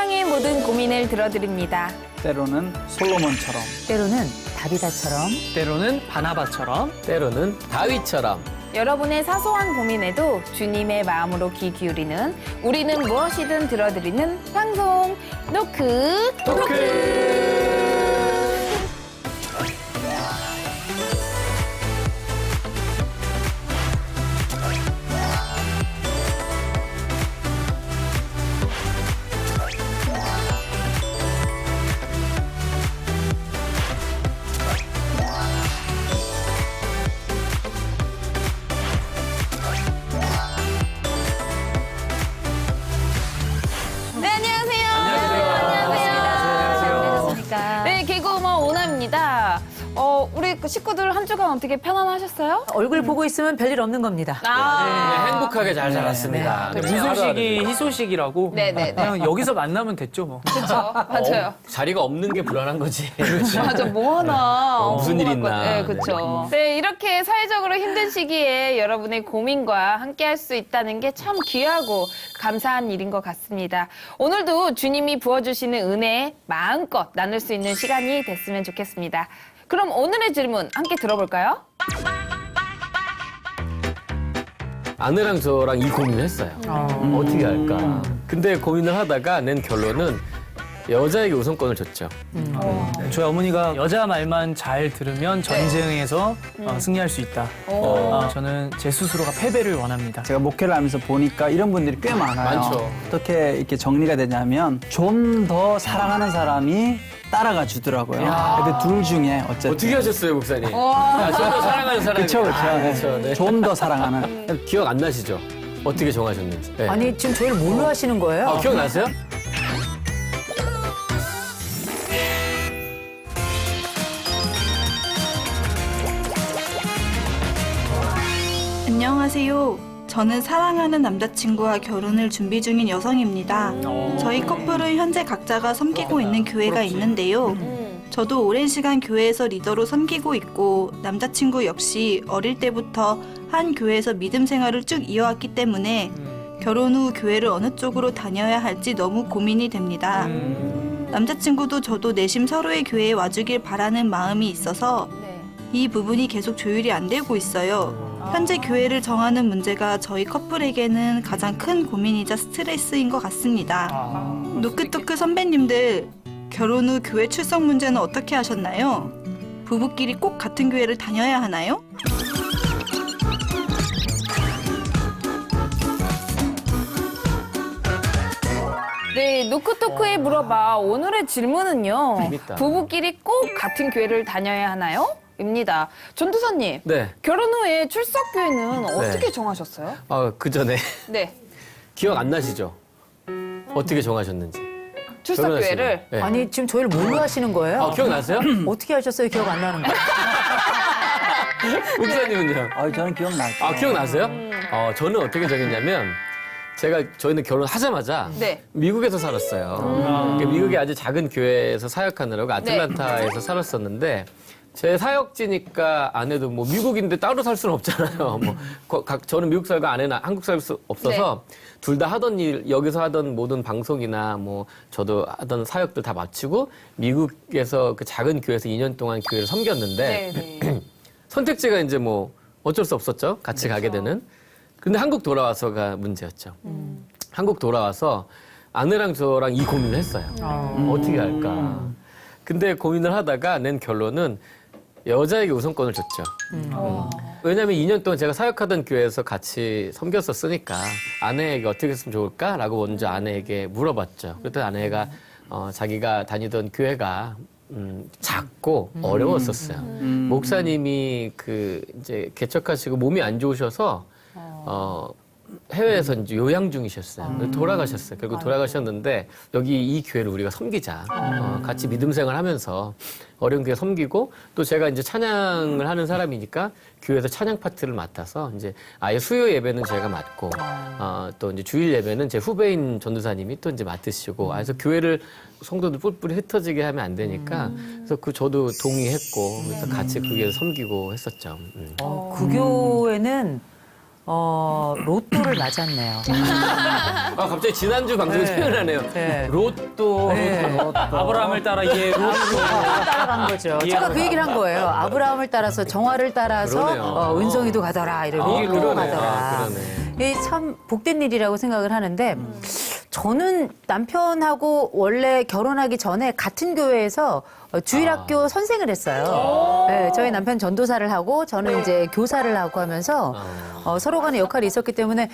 세상의 모든 고민을 들어드립니다. 때로는 솔로몬처럼, 때로는 다비다처럼, 때로는 바나바처럼, 때로는 다윗처럼 여러분의 사소한 고민에도 주님의 마음으로 귀 기울이는 우리는 무엇이든 들어드리는 방송 노크 토크. 네, 안녕하세요. 안녕하세요. 네, 개그우먼 오나입니다. 우리 식구들 한 주간 어떻게 편안하셨어요? 얼굴 보고 있으면 별일 없는 겁니다. 네, 행복하게 잘 살았습니다. 네, 네, 무소식이 희소식이라고 네네네. 그냥 여기서 만나면 됐죠 뭐. 그렇죠. 맞아요. 자리가 없는 게 불안한 거지. 맞아, 뭐 하나. 무슨 일 있나. 네, 그렇죠. 네, 이렇게 사회적으로 힘든 시기에 여러분의 고민과 함께 할 수 있다는 게 참 귀하고 감사한 일인 것 같습니다. 오늘도 주님이 부어주시는 은혜 마음껏 나눌 수 있는 시간이 됐으면 좋겠습니다. 그럼 오늘의 질문 함께 들어볼까요? 아내랑 저랑 이 고민을 했어요. 어떻게 할까. 근데 고민을 하다가 낸 결론은 여자에게 우선권을 줬죠. 저희 어머니가 여자 말만 잘 들으면 전쟁에서 승리할 수 있다. 저는 제 스스로가 패배를 원합니다. 제가 목회를 하면서 보니까 이런 분들이 꽤 많아요. 많죠. 어떻게 이렇게 정리가 되냐면 좀 더 사랑하는 사람이 따라가 주더라고요. 근데 둘 중에 어쨌든 어떻게 하셨어요, 목사님? 저도 사랑하는 사람이. 그쵸, 그쵸. 그쵸, 네. 좀 더 사랑하는. 기억 안 나시죠? 어떻게 정하셨는지. 네. 아니, 지금 저희를 뭘로 하시는 거예요? 기억나세요? 안녕하세요. 저는 사랑하는 남자친구와 결혼을 준비 중인 여성입니다. 저희 커플은 현재 각자가 섬기고 있는 교회가 있는데요. 저도 오랜 시간 교회에서 리더로 섬기고 있고 남자친구 역시 어릴 때부터 한 교회에서 믿음 생활을 쭉 이어왔기 때문에 결혼 후 교회를 어느 쪽으로 다녀야 할지 너무 고민이 됩니다. 남자친구도 저도 내심 서로의 교회에 와주길 바라는 마음이 있어서 네. 이 부분이 계속 조율이 안 되고 있어요. 현재 교회를 정하는 문제가 저희 커플에게는 가장 큰 고민이자 스트레스인 것 같습니다. 노크토크 선배님들, 결혼 후 교회 출석 문제는 어떻게 하셨나요? 부부끼리 꼭 같은 교회를 다녀야 하나요? 네, 노크토크에 물어봐. 오늘의 질문은요. 재밌다. 부부끼리 꼭 같은 교회를 다녀야 하나요? 입니다. 전도사님, 네. 결혼 후에 출석교회는 어떻게 정하셨어요? 그 전에 네, 기억 안 나시죠? 어떻게 정하셨는지. 출석교회를. 네. 아니, 지금 저희를 뭘로 하시는 거예요? 기억나세요? 어떻게 하셨어요? 기억 안 나는 거. 목사님은요? 저는 기억나죠. 기억나세요? 저는 어떻게 정했냐면 저희는 결혼하자마자 네. 미국에서 살았어요. 그러니까 미국의 아주 작은 교회에서 사역하느라고 아틀란타에서 살았었는데 제 사역지니까 아내도 뭐 미국인데 따로 살 수는 없잖아요. 저는 미국 살고 아내는 한국 살 수 없어서 둘 다 하던 일, 여기서 하던 모든 방송이나 뭐 저도 하던 사역들 다 마치고 미국에서 그 작은 교회에서 2년 동안 교회를 섬겼는데 네. 선택지가 이제 뭐 어쩔 수 없었죠. 같이 가게 되는. 근데 한국 돌아와서가 문제였죠. 한국 돌아와서 아내랑 저랑 이 고민을 했어요. 어떻게 할까. 근데 고민을 하다가 낸 결론은 여자에게 우선권을 줬죠. 왜냐하면 2년 동안 제가 사역하던 교회에서 같이 섬겼었으니까 아내에게 어떻게 했으면 좋을까라고 먼저 아내에게 물어봤죠. 그랬더니 아내가 자기가 다니던 교회가 작고 어려웠었어요. 목사님이 이제 개척하시고 몸이 안 좋으셔서 해외에서 이제 요양 중이셨어요. 돌아가셨어요. 결국 돌아가셨는데 여기 이 교회를 우리가 섬기자. 같이 믿음 생활하면서 어려운 교회 섬기고 또 제가 이제 찬양을 하는 사람이니까 교회에서 찬양 파트를 맡아서 이제 아예 수요 예배는 제가 맡고 또 이제 주일 예배는 제 후배인 전도사님이 또 이제 맡으시고 그래서 교회를 성도들 뿔뿔이 흩어지게 하면 안 되니까 그래서 저도 동의했고 그래서 같이 그 교회에서 섬기고 했었죠. 그 교회는 로또를 맞았네요. 아, 갑자기 지난주 방송이 네. 생각나네요. 네. 로또. 네. 아브라함을 따라 이게 따라간 거죠. 제가 그 얘기를 한 거예요. 아브라함을 따라서 정화를 따라서 그러네요. 은성이도 가더라. 이러고 로또 그러네. 가더라. 아, 그러네. 이게 참 복된 일이라고 생각을 하는데 저는 남편하고 원래 결혼하기 전에 같은 교회에서 주일학교 선생을 했어요. 네, 저희 남편 전도사를 하고 저는 이제 교사를 하고 하면서 서로 간의 역할이 있었기 때문에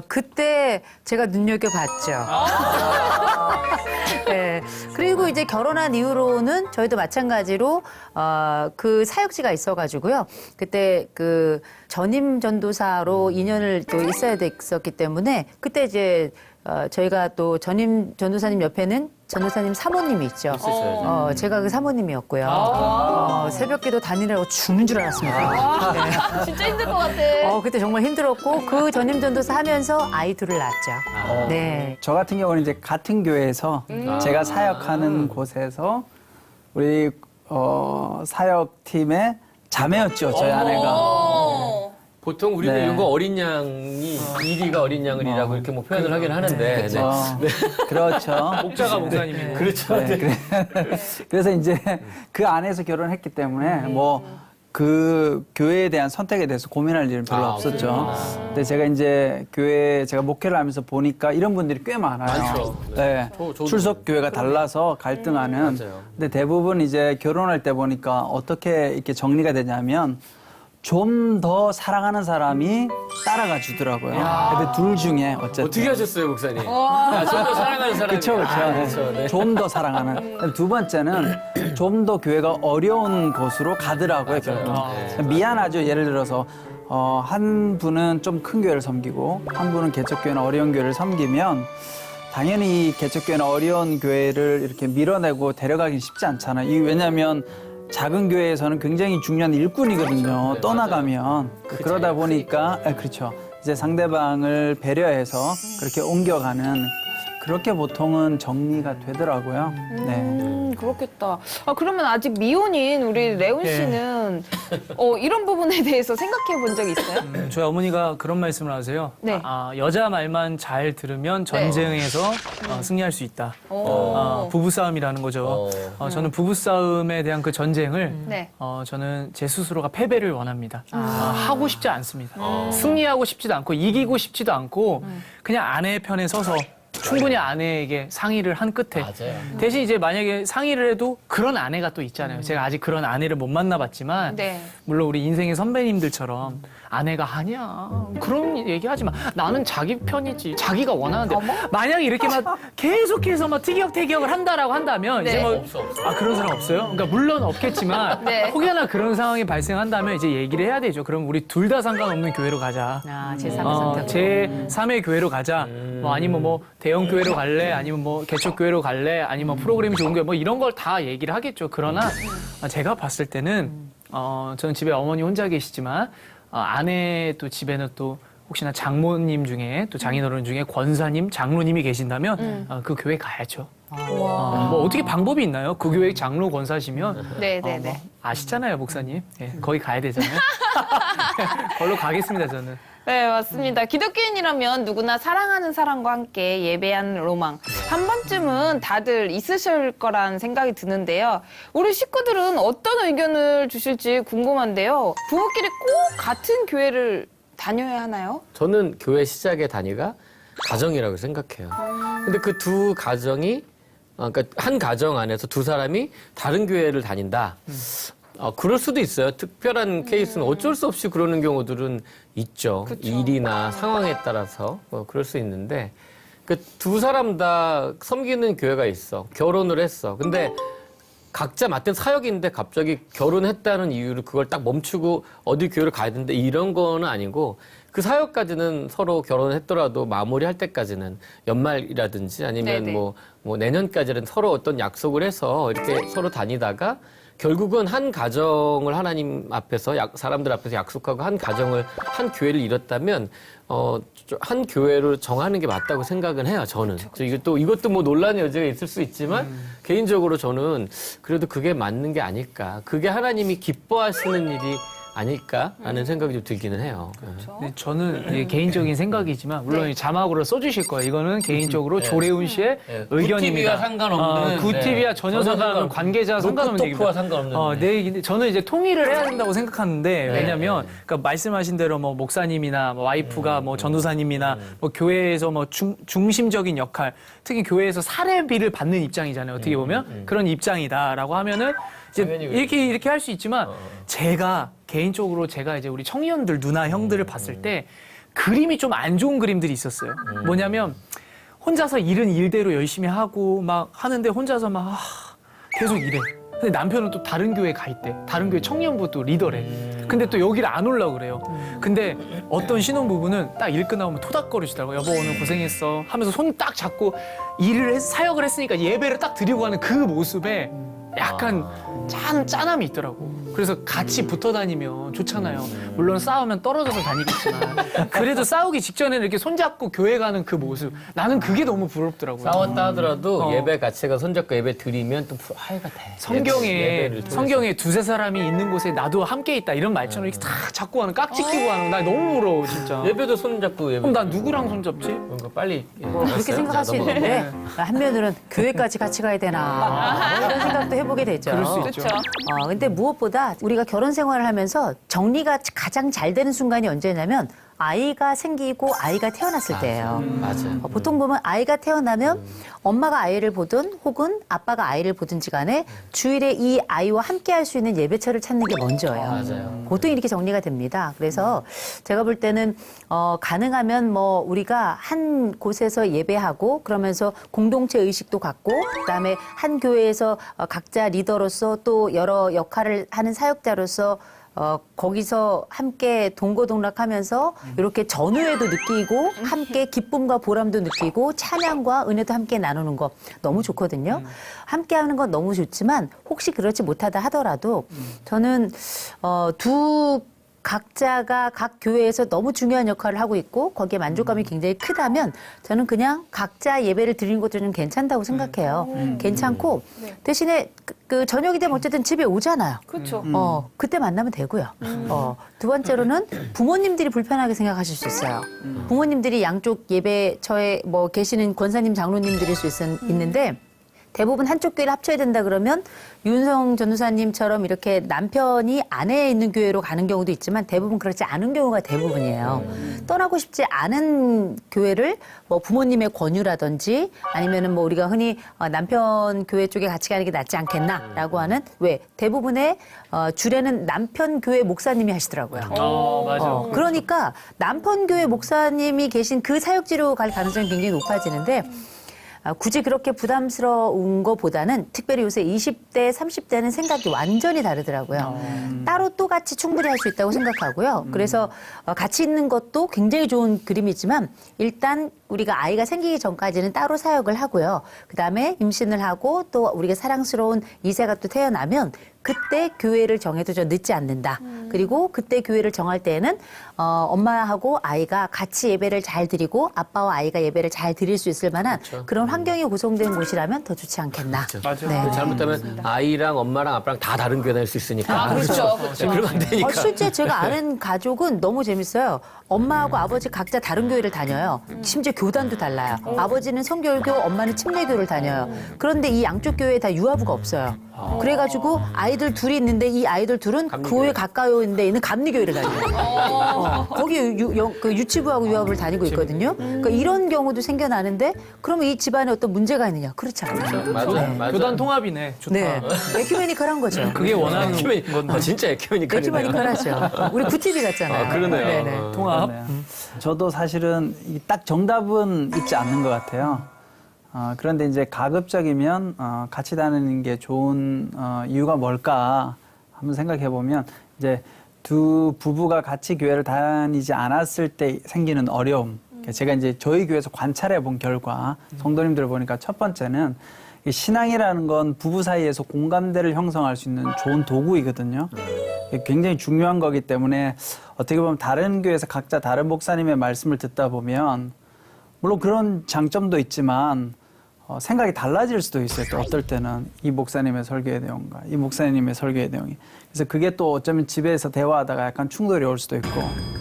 그때 제가 눈여겨봤죠. 네. 그리고 이제 결혼한 이후로는 저희도 마찬가지로 그 사역지가 있어가지고요. 그때 그 전임 전도사로 2년을 또 있어야 됐었기 때문에 그때 이제 저희가 또 전임 전도사님 옆에는 전도사님 사모님이 있죠. 있었어요. 제가 그 사모님이었고요. 새벽기도 다니라고 죽는 줄 알았습니다. 진짜 힘들 것 같아. 그때 정말 힘들었고 그 전임 전도사 하면서 아이 둘을 낳았죠. 네. 저 같은 경우는 이제 같은 교회에서 제가 사역하는 곳에서 우리 사역팀의 자매였죠, 저희 아내가. 보통 우리는 네. 이런 거 어린 양이, 이리가 어린 양을이라고 이렇게 뭐 표현을 하긴 하는데. 네. 그렇죠. 목자가 목사님이 그렇죠. 네, 그래서 이제 그 안에서 결혼했기 때문에 뭐 그 교회에 대한 선택에 대해서 고민할 일은 별로 없었죠. 근데 제가 이제 제가 목회를 하면서 보니까 이런 분들이 꽤 많아요. 많죠. 네. 저도 출석 교회가 달라서 갈등하는. 맞아요. 근데 대부분 이제 결혼할 때 보니까 어떻게 이렇게 정리가 되냐면 좀 더 사랑하는 사람이 따라가 주더라고요. 근데 둘 중에 어쨌든. 어떻게 하셨어요, 목사님? 좀더 사랑하는 사람이. 그렇죠, 그렇죠. 네. 좀 더 사랑하는. 두 번째는 좀 더 교회가 어려운 곳으로 가더라고요, 결국. 미안하죠. 예를 들어서 한 분은 좀 큰 교회를 섬기고 한 분은 개척교회나 어려운 교회를 섬기면 당연히 개척교회나 어려운 교회를 이렇게 밀어내고 데려가긴 쉽지 않잖아요. 왜냐하면 작은 교회에서는 굉장히 중요한 일꾼이거든요. 네, 떠나가면. 그러다 보니까, 그렇죠. 이제 상대방을 배려해서 그렇게 옮겨가는 그렇게 보통은 정리가 되더라고요. 네. 그렇겠다. 그러면 아직 미혼인 우리 레온 씨는 이런 부분에 대해서 생각해 본 적 있어요? 저희 어머니가 그런 말씀을 하세요. 네. 여자 말만 잘 들으면 전쟁에서 승리할 수 있다. 부부싸움이라는 거죠. 저는 부부싸움에 대한 그 전쟁을 네. 저는 제 스스로가 패배를 원합니다. 하고 싶지 않습니다. 승리하고 싶지도 않고 이기고 싶지도 않고 그냥 아내의 편에 서서 충분히 아내에게 상의를 한 끝에 맞아요. 대신 이제 만약에 상의를 해도 그런 아내가 또 있잖아요. 제가 아직 그런 아내를 못 만나봤지만 네. 물론 우리 인생의 선배님들처럼 아내가 아니야 그런 얘기하지 마. 나는 자기 편이지. 자기가 원하는데 만약에 이렇게 막 계속해서 막 티격태격을 한다라고 한다면 이제 네. 뭐 그런 사람 없어요? 그러니까 물론 없겠지만 네. 혹여나 그런 상황이 발생한다면 이제 얘기를 해야 되죠. 그럼 우리 둘 다 상관없는 교회로 가자. 제3의 선택. 제3의 교회로 가자. 뭐 아니면 뭐 대형 교회로 갈래? 아니면 뭐 개척 교회로 갈래? 아니면 프로그램이 좋은 교회 뭐 이런 걸 다 얘기를 하겠죠. 그러나 제가 봤을 때는 저는 집에 어머니 혼자 계시지만 아내 또 집에는 또 혹시나 장모님 중에 또 장인어른 중에 권사님, 장로님이 계신다면 그 교회 가야죠. 뭐 어떻게 방법이 있나요? 그 교회 장로 권사시면 네네네. 뭐 아시잖아요, 목사님. 예, 거기 가야 되잖아요. 걸로 가겠습니다, 저는. 네, 맞습니다. 기독교인이라면 누구나 사랑하는 사람과 함께 예배하는 로망. 한 번쯤은 다들 있으실 거란 생각이 드는데요. 우리 식구들은 어떤 의견을 주실지 궁금한데요. 부부끼리 꼭 같은 교회를 다녀야 하나요? 저는 교회 시작의 단위가 가정이라고 생각해요. 근데 그 두 가정이, 그러니까 한 가정 안에서 두 사람이 다른 교회를 다닌다. 그럴 수도 있어요. 특별한 케이스는 어쩔 수 없이 그러는 경우들은 있죠. 그쵸. 일이나 상황에 따라서 그럴 수 있는데 그 두 사람 다 섬기는 교회가 있어. 결혼을 했어. 근데 각자 맡은 사역인데 갑자기 결혼했다는 이유로 그걸 딱 멈추고 어디 교회를 가야 되는데 이런 거는 아니고 그 사역까지는 서로 결혼했더라도 마무리할 때까지는 연말이라든지 아니면 네네. 뭐 내년까지는 서로 어떤 약속을 해서 이렇게 서로 다니다가 결국은 한 가정을 하나님 앞에서 사람들 앞에서 약속하고 한 가정을 한 교회를 이뤘다면 한 교회로 정하는 게 맞다고 생각은 해요. 저는. 이것도 뭐 논란의 여지가 있을 수 있지만 개인적으로 저는 그래도 그게 맞는 게 아닐까. 그게 하나님이 기뻐하시는 일이 아닐까라는 생각이 좀 들기는 해요. 네, 저는 이게 개인적인 생각이지만 물론 이 자막으로 써주실 거예요. 이거는 개인적으로 조래훈 씨의 의견입니다. 굿TV와 상관없는, 굿TV와 전혀 상관없는 관계자 상관없는 얘기입니다. 노크토크와 상관없는. 내 얘기인데 저는 이제 통일을 해야 된다고 생각하는데 왜냐면 그러니까 말씀하신 대로 뭐 목사님이나 뭐 와이프가 뭐 전도사님이나 뭐 교회에서 뭐 중심적인 역할, 특히 교회에서 사례비를 받는 입장이잖아요. 어떻게 보면 그런 입장이다라고 하면은 이제 이렇게 할 수 있지만 제가 개인적으로 제가 이제 우리 청년들 누나 형들을 봤을 때 그림이 좀 안 좋은 그림들이 있었어요. 뭐냐면 혼자서 일은 일대로 열심히 하고 막 하는데 혼자서 막 계속 일해. 근데 남편은 또 다른 교회 가 있대. 다른 교회 청년부 또 리더래. 근데 또 여기를 안 오려고 그래요. 근데 어떤 신혼부부는 딱 일 끝나고 토닥거리시더라고요. 여보 오늘 고생했어 하면서 손 딱 잡고 사역을 했으니까 예배를 딱 드리고 가는 그 모습에 약간 짠함이 있더라고. 그래서 같이 붙어 다니면 좋잖아요. 물론 싸우면 떨어져서 다니겠지만 그래도 싸우기 직전에는 이렇게 손잡고 교회 가는 그 모습 나는 그게 너무 부럽더라고요. 싸웠다 하더라도 예배 같이 가 손잡고 예배 드리면 또 화해가 돼. 성경에 두세 사람이 있는 곳에 나도 함께 있다 이런 말처럼 이렇게 다 잡고 가는 깍지 끼고 가는 거 나 너무 부러워 진짜. 예배도 손잡고 예배. 그럼 난 누구랑 손잡지? 그러니까 빨리. 그렇게 생각할 수 있는데 한면으로는 교회까지 같이 가야 되나 이런 생각도 해보게 되죠. 그럴 수 있죠. 근데 무엇보다 우리가 결혼 생활을 하면서 정리가 가장 잘 되는 순간이 언제냐면 아이가 생기고 아이가 태어났을 때예요. 맞아요. 보통 보면 아이가 태어나면 엄마가 아이를 보든 혹은 아빠가 아이를 보든지 간에 주일에 이 아이와 함께 할 수 있는 예배처를 찾는 게 먼저예요. 맞아요. 보통 이렇게 정리가 됩니다. 그래서 제가 볼 때는 가능하면 뭐 우리가 한 곳에서 예배하고 그러면서 공동체 의식도 갖고 그다음에 한 교회에서 각자 리더로서 또 여러 역할을 하는 사역자로서 거기서 함께 동고동락하면서 이렇게 전후회도 느끼고 함께 기쁨과 보람도 느끼고 찬양과 은혜도 함께 나누는 거 너무 좋거든요. 함께 하는 건 너무 좋지만 혹시 그렇지 못하다 하더라도 저는 각자가 각 교회에서 너무 중요한 역할을 하고 있고 거기에 만족감이 굉장히 크다면 저는 그냥 각자 예배를 드리는 것도 좀 괜찮다고 생각해요. 괜찮고 대신에 그 저녁이 되면 어쨌든 집에 오잖아요. 그렇죠. 그때 만나면 되고요. 두 번째로는 부모님들이 불편하게 생각하실 수 있어요. 부모님들이 양쪽 예배처에 뭐 계시는 권사님, 장로님들일 수 있는데 대부분 한쪽 교회를 합쳐야 된다 그러면 윤성 전도사님처럼 이렇게 남편이 아내에 있는 교회로 가는 경우도 있지만 대부분 그렇지 않은 경우가 대부분이에요. 떠나고 싶지 않은 교회를 뭐 부모님의 권유라든지 아니면은 뭐 우리가 흔히 남편 교회 쪽에 같이 가는 게 낫지 않겠나라고 하는 왜 대부분의 주례는 남편 교회 목사님이 하시더라고요. 맞아. 그러니까 남편 교회 목사님이 계신 그 사역지로 갈 가능성이 굉장히 높아지는데 굳이 그렇게 부담스러운 것보다는 특별히 요새 20대, 30대는 생각이 완전히 다르더라고요. 따로 또 같이 충분히 할 수 있다고 생각하고요. 그래서 같이 있는 것도 굉장히 좋은 그림이지만 일단 우리가 아이가 생기기 전까지는 따로 사역을 하고요. 그다음에 임신을 하고 또 우리가 사랑스러운 이세가 또 태어나면 그때 교회를 정해도 저 늦지 않는다. 그리고 그때 교회를 정할 때에는 엄마하고 아이가 같이 예배를 잘 드리고 아빠와 아이가 예배를 잘 드릴 수 있을 만한 그런 환경이 구성된 곳이라면 더 좋지 않겠나. 맞아요. 네. 잘못하면 아이랑 엄마랑 아빠랑 다 다른 교회 다닐 수 있으니까. 그렇죠. 그러면 안 되니까. 실제 제가 아는 가족은 너무 재밌어요. 엄마하고 아버지 각자 다른 교회를 다녀요. 심지어 교단도 달라요. 아버지는 성결교, 엄마는 침례교를 다녀요. 그런데 이 양쪽 교회에 다 유아부가 없어요. 그래가지고 아이들 둘이 있는데 이 아이들 둘은 교회 가까이 있는 감리교회를 다녀요. 거기 그 유치부하고 유아부를 다니고 있거든요. 그러니까 이런 경우도 생겨나는데 그러면 이 집안에 어떤 문제가 있느냐? 그렇지 않아요. 맞아. 교단 통합이네. 좋다. 네, 에큐메니컬한 거죠. 그게 원하는 건데. 진짜 에큐메니컬이네요. 에큐메니컬하죠. 우리 굿TV 같잖아요. 그러네요. 네네. 통합. 그러네요. 저도 사실은 딱 정답은 있지 않는 것 같아요. 그런데 이제 가급적이면 같이 다니는 게 좋은 이유가 뭘까 한번 생각해 보면 이제 두 부부가 같이 교회를 다니지 않았을 때 생기는 어려움. 제가 이제 저희 교회에서 관찰해 본 결과 성도님들을 보니까 첫 번째는 이 신앙이라는 건 부부 사이에서 공감대를 형성할 수 있는 좋은 도구이거든요. 굉장히 중요한 거기 때문에 어떻게 보면 다른 교회에서 각자 다른 목사님의 말씀을 듣다 보면 물론 그런 장점도 있지만 생각이 달라질 수도 있어요. 또 어떨 때는 이 목사님의 설교의 내용과 이 목사님의 설교의 내용이. 그래서 그게 또 어쩌면 집에서 대화하다가 약간 충돌이 올 수도 있고.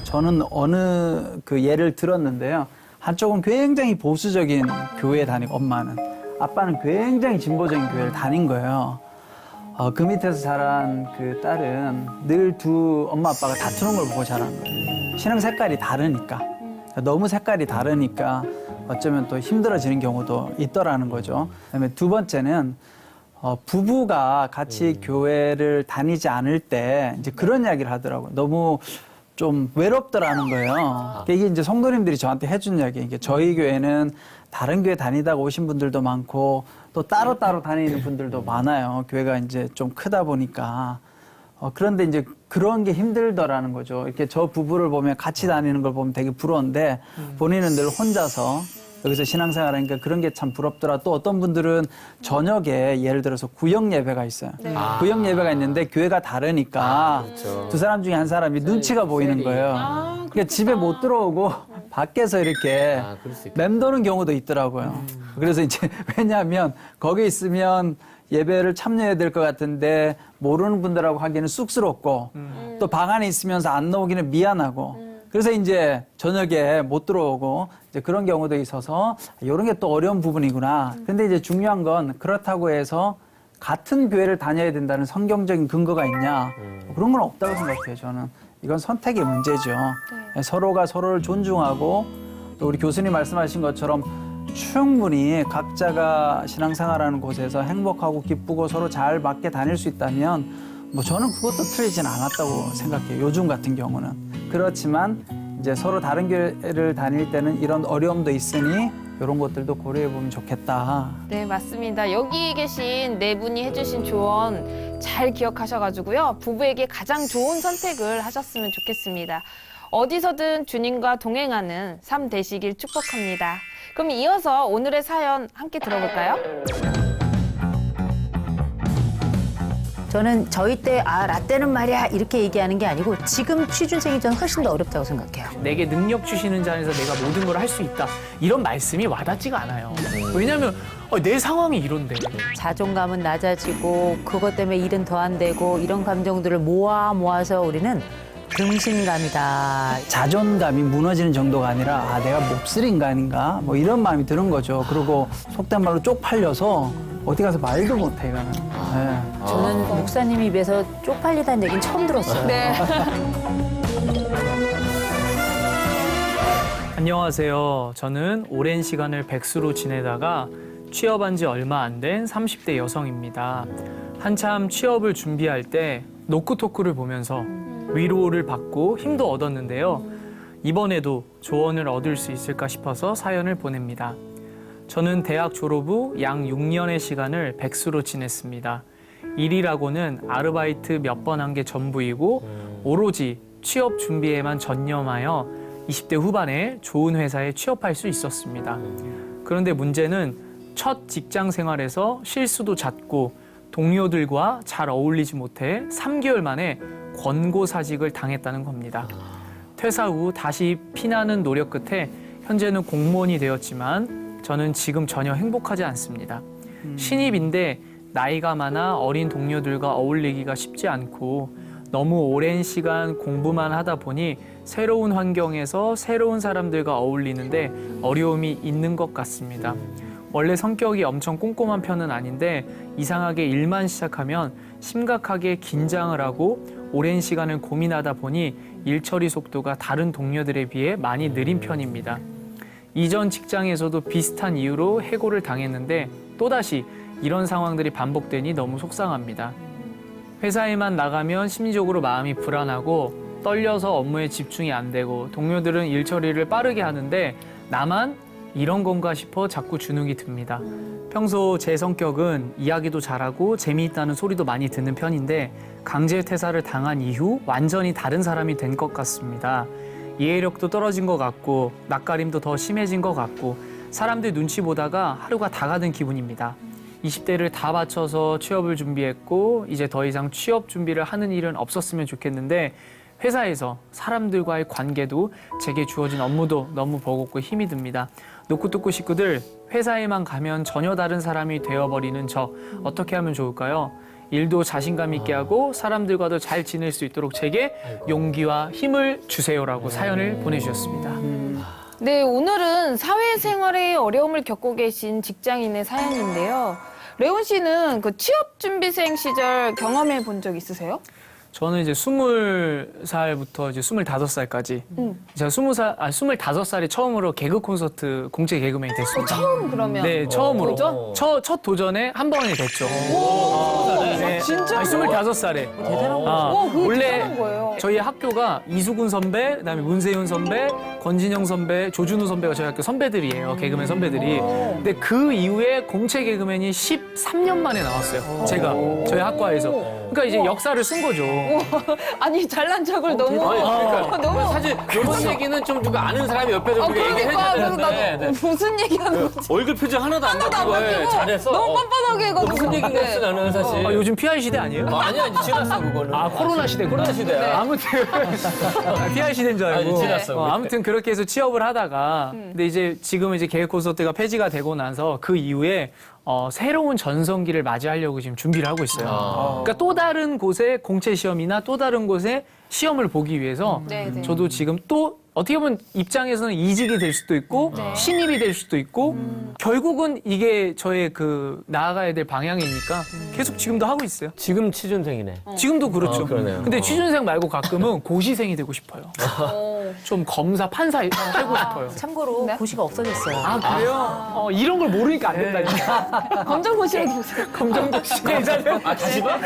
저는 어느 그 예를 들었는데요. 한쪽은 굉장히 보수적인 교회에 다니고 엄마는, 아빠는 굉장히 진보적인 교회를 다닌 거예요. 그 밑에서 자란 그 딸은 늘 두 엄마 아빠가 다투는 걸 보고 자란 거예요. 신앙 색깔이 다르니까. 너무 색깔이 다르니까 어쩌면 또 힘들어지는 경우도 있더라는 거죠. 그다음에 두 번째는 부부가 같이 교회를 다니지 않을 때 이제 그런 이야기를 하더라고요. 너무 좀 외롭더라는 거예요. 이게 이제 성도님들이 저한테 해준 이야기예요. 이게 저희 교회는 다른 교회 다니다가 오신 분들도 많고 또 따로따로 다니는 분들도 많아요. 교회가 이제 좀 크다 보니까. 그런데 이제 그런 게 힘들더라는 거죠. 이렇게 저 부부를 보면 같이 다니는 걸 보면 되게 부러운데 본인은 늘 혼자서 여기서 신앙생활 하니까 그런 게 참 부럽더라. 또 어떤 분들은 저녁에 예를 들어서 구역 예배가 있어요. 구역 예배가 있는데 교회가 다르니까 그렇죠. 두 사람 중에 한 사람이 눈치가 보이는 거예요. 그러니까 집에 못 들어오고 밖에서 이렇게 그럴 수 있겠다. 맴도는 경우도 있더라고요. 그래서 이제 왜냐하면 거기 있으면 예배를 참여해야 될 것 같은데 모르는 분들하고 하기는 쑥스럽고 또 방 안에 있으면서 안 나오기는 미안하고 그래서 이제 저녁에 못 들어오고 이제 그런 경우도 있어서 이런 게 또 어려운 부분이구나. 근데 이제 중요한 건 그렇다고 해서 같은 교회를 다녀야 된다는 성경적인 근거가 있냐. 그런 건 없다고 생각해요, 저는. 이건 선택의 문제죠. 서로가 서로를 존중하고 또 우리 교수님 말씀하신 것처럼 충분히 각자가 신앙생활하는 곳에서 행복하고 기쁘고 서로 잘 맞게 다닐 수 있다면 뭐 저는 그것도 틀리진 않았다고 생각해요. 요즘 같은 경우는. 그렇지만 이제 서로 다른 교회를 다닐 때는 이런 어려움도 있으니 이런 것들도 고려해 보면 좋겠다. 네, 맞습니다. 여기 계신 네 분이 해주신 조언 잘 기억하셔가지고요. 부부에게 가장 좋은 선택을 하셨으면 좋겠습니다. 어디서든 주님과 동행하는 삶 되시길 축복합니다. 그럼 이어서 오늘의 사연 함께 들어볼까요? 저는 저희 때 라떼는 말이야 이렇게 얘기하는 게 아니고 지금 취준생이 저는 훨씬 더 어렵다고 생각해요. 내게 능력 주시는 자에서 내가 모든 걸 할 수 있다. 이런 말씀이 와닿지가 않아요. 왜냐하면 내 상황이 이런데. 자존감은 낮아지고 그것 때문에 일은 더 안 되고 이런 감정들을 모아서 우리는 등신감이다. 자존감이 무너지는 정도가 아니라 내가 몹쓸 인간인가 뭐 이런 마음이 드는 거죠. 그리고 속된 말로 쪽팔려서 어디 가서 말도 못해 이거는. 네. 저는 목사님 입에서 쪽팔리다는 얘기는 처음 들었어요. 네. 안녕하세요. 저는 오랜 시간을 백수로 지내다가 취업한 지 얼마 안 된 30대 여성입니다. 한참 취업을 준비할 때 노크토크를 보면서 위로를 받고 힘도 얻었는데요. 이번에도 조언을 얻을 수 있을까 싶어서 사연을 보냅니다. 저는 대학 졸업 후 약 6년의 시간을 백수로 지냈습니다. 일이라고는 아르바이트 몇 번 한 게 전부이고 오로지 취업 준비에만 전념하여 20대 후반에 좋은 회사에 취업할 수 있었습니다. 그런데 문제는 첫 직장 생활에서 실수도 잦고 동료들과 잘 어울리지 못해 3개월 만에 권고사직을 당했다는 겁니다. 퇴사 후 다시 피나는 노력 끝에 현재는 공무원이 되었지만 저는 지금 전혀 행복하지 않습니다. 신입인데 나이가 많아 어린 동료들과 어울리기가 쉽지 않고 너무 오랜 시간 공부만 하다 보니 새로운 환경에서 새로운 사람들과 어울리는데 어려움이 있는 것 같습니다. 원래 성격이 엄청 꼼꼼한 편은 아닌데 이상하게 일만 시작하면 심각하게 긴장을 하고 오랜 시간을 고민하다 보니 일 처리 속도가 다른 동료들에 비해 많이 느린 편입니다. 이전 직장에서도 비슷한 이유로 해고를 당했는데 또다시 이런 상황들이 반복되니 너무 속상합니다. 회사에만 나가면 심리적으로 마음이 불안하고 떨려서 업무에 집중이 안 되고 동료들은 일 처리를 빠르게 하는데 나만 이런 건가 싶어 자꾸 주눅이 듭니다. 평소 제 성격은 이야기도 잘하고 재미있다는 소리도 많이 듣는 편인데 강제 퇴사를 당한 이후 완전히 다른 사람이 된 것 같습니다. 이해력도 떨어진 것 같고 낯가림도 더 심해진 것 같고 사람들 눈치 보다가 하루가 다 가는 기분입니다. 20대를 다 바쳐서 취업을 준비했고 이제 더 이상 취업 준비를 하는 일은 없었으면 좋겠는데 회사에서 사람들과의 관계도 제게 주어진 업무도 너무 버겁고 힘이 듭니다. 노쿠토쿠 식구들, 회사에만 가면 전혀 다른 사람이 되어버리는 저 어떻게 하면 좋을까요? 일도 자신감 있게 하고 사람들과도 잘 지낼 수 있도록 제게 용기와 힘을 주세요라고 사연을 보내주셨습니다. 네, 오늘은 사회생활에 어려움을 겪고 계신 직장인의 사연인데요. 레온 씨는 그 취업 준비생 시절 경험해 본 적 있으세요? 저는 이제 20살부터 이제 25살까지 제가 25살에 처음으로 개그 콘서트 공채 개그맨이 됐습니다. 처음 그러면? 네, 처음으로. 도전? 첫 도전에 한 번에 됐죠. 네. 진짜로? 25살에. 대단한 와, 그게 원래 대단한 거예요. 저희 학교가 이수근 선배, 그다음에 문세윤 선배, 권진영 선배, 조준우 선배가 저희 학교 선배들이에요. 개그맨 선배들이. 근데 그 이후에 공채 개그맨이 13년 만에 나왔어요. 제가 저희 학과에서. 그러니까 이제 역사를 쓴 거죠. 아니, 잘난 척을 너무. 아니, 그러니까 너무. 사실 이런 얘기는 좀 누가 아는 사람이 옆에 좀 얘기해줘야 그러니까. 그래서 되는데 나도 무슨 얘기하는 거지? 얼굴 표정 하나도 안 하나도 안 바뀌고 바뀌고 잘했어. 너무 뻔뻔하게 해가지고. 무슨 얘기인가 했어 나는 사실. 요즘 PR 시대 아니에요? 아니야 이제 지났어 그거는. 코로나 시대, 코로나 시대야. 아무튼 PR 시대인 줄 알고. 아니, 지났어, 우리. 아무튼 그렇게 해서 취업을 하다가 근데 이제 지금 이제 개그 콘서트가 폐지가 되고 나서 그 이후에 새로운 전성기를 맞이하려고 지금 준비를 하고 있어요. 그러니까 또 다른 곳에 공채 시험이나 또 다른 곳에 시험을 보기 위해서 네. 저도 지금 또 어떻게 보면 입장에서는 이직이 될 수도 있고 신입이 될 수도 있고 결국은 이게 저의 그 나아가야 될 방향이니까 계속 지금도 하고 있어요. 지금 취준생이네. 지금도 그렇죠. 그러네요. 근데 취준생 말고 가끔은 고시생이 되고 싶어요. 좀 검사, 판사 하고 싶어요. 참고로 고시가 없어졌어요. 아, 그래요? 이런 걸 모르니까 안 된다니까. 검정고시로 보세요. 검정고시 괜찮아요? 다시 봐?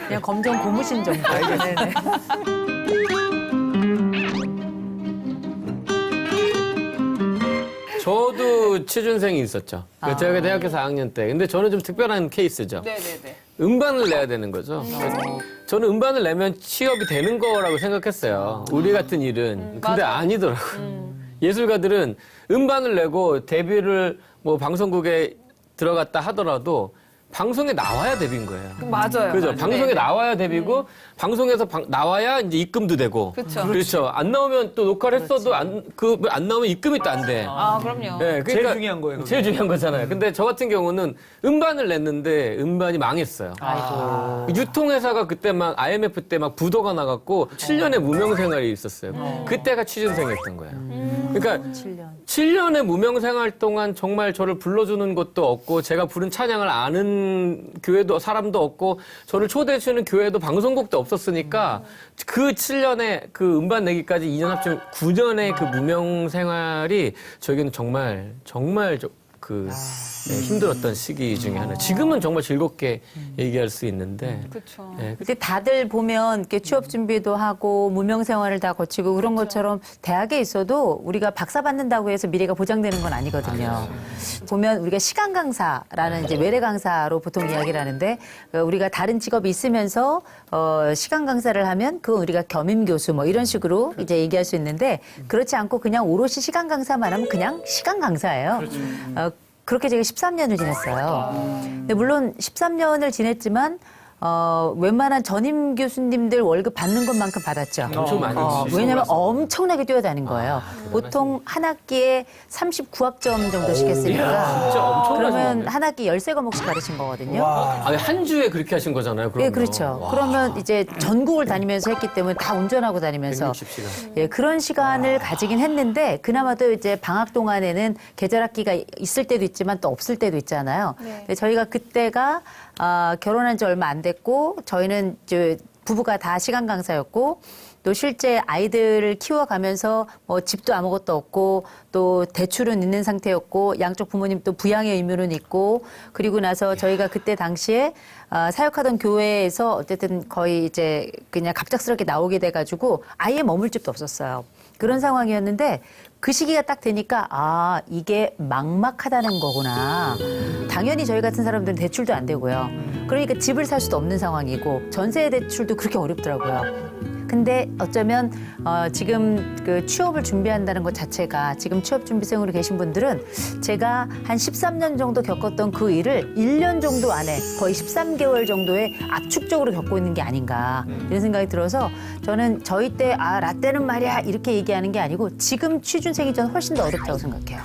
그냥 검정 고무신 정도. 네네. 저도 취준생이 있었죠. 제가 대학교 4학년 때. 근데 저는 좀 특별한 케이스죠. 네네네. 음반을 내야 되는 거죠. 저는 음반을 내면 취업이 되는 거라고 생각했어요. 우리 같은 일은. 근데 아니더라고요. 예술가들은 음반을 내고 데뷔를 뭐 방송국에 들어갔다 하더라도 방송에 나와야 데뷔인 거예요. 맞아요. 그죠? 맞아요. 방송에 네네. 나와야 데뷔고 방송에서 나와야 이제 입금도 되고. 그쵸. 그렇죠. 안 나오면 또 녹화를 했어도 안 나오면 입금이 또 안 돼. 아, 그럼요. 네, 제일 중요한 거예요, 그게. 제일 중요한 거잖아요. 근데 저 같은 경우는 음반을 냈는데 음반이 망했어요. 유통회사가 그때 막 IMF 때 막 부도가 나갖고 7년의 무명 생활이 있었어요. 그때가 취준생이었던 거예요. 그러니까 7년의 무명 생활 동안 정말 저를 불러주는 것도 없고 제가 부른 찬양을 아는 교회도 사람도 없고 저를 초대해주는 교회도 방송국도 없었으니까 그 7년의 그 음반 내기까지 2년 합치면 9년의 그 무명 생활이 저에게는 정말 힘들었던 시기 중에 하나. 지금은 정말 즐겁게 얘기할 수 있는데. 그쵸. 네, 근데 다들 보면 이렇게 취업 준비도 하고 무명 생활을 다 거치고 그런 것처럼 대학에 있어도 우리가 박사 받는다고 해서 미래가 보장되는 건 아니거든요. 보면 우리가 시간 강사라는 이제 외래 강사로 보통 이야기를 하는데 우리가 다른 직업이 있으면서 시간 강사를 하면 그건 우리가 겸임 교수 뭐 이런 식으로 이제 얘기할 수 있는데 그렇지 않고 그냥 오롯이 시간 강사만 하면 그냥 시간 강사예요. 그렇게 제가 13년을 지냈어요. 근데 물론 13년을 지냈지만 웬만한 전임 교수님들 월급 받는 것만큼 받았죠. 엄청 많이 주시죠. 왜냐하면 엄청나게 뛰어다닌 거예요. 보통 한 학기에 39학점 정도씩 했으니까 진짜 엄청나게 그러면 한 학기 13과목씩 가르친 거거든요. 아니, 한 주에 그렇게 하신 거잖아요. 예, 그러면. 그렇죠. 와, 그러면 이제 전국을 다니면서 했기 때문에 다 운전하고 다니면서 160시간. 예, 그런 시간을 가지긴 했는데 그나마도 이제 방학 동안에는 계절 학기가 있을 때도 있지만 또 없을 때도 있잖아요. 근데 저희가 그때가 결혼한 지 얼마 안 됐고 저희는 이제 부부가 다 시간 강사였고 또 실제 아이들을 키워가면서 뭐 집도 아무것도 없고 또 대출은 있는 상태였고 양쪽 부모님 또 부양의 의무는 있고 그리고 나서 저희가 그때 당시에 사역하던 교회에서 어쨌든 거의 이제 그냥 갑작스럽게 나오게 돼가지고 아예 머물 집도 없었어요. 그런 상황이었는데 그 시기가 딱 되니까 이게 막막하다는 거구나. 당연히 저희 같은 사람들은 대출도 안 되고요. 그러니까 집을 살 수도 없는 상황이고 전세 대출도 그렇게 어렵더라고요. 근데 어쩌면 지금 그 취업을 준비한다는 것 자체가 지금 취업 준비생으로 계신 분들은 제가 한 13년 정도 겪었던 그 일을 1년 정도 안에 거의 13개월 정도의 압축적으로 겪고 있는 게 아닌가 이런 생각이 들어서 저는 저희 때 라떼는 말이야 이렇게 얘기하는 게 아니고 지금 취준생이 저는 훨씬 더 어렵다고 생각해요.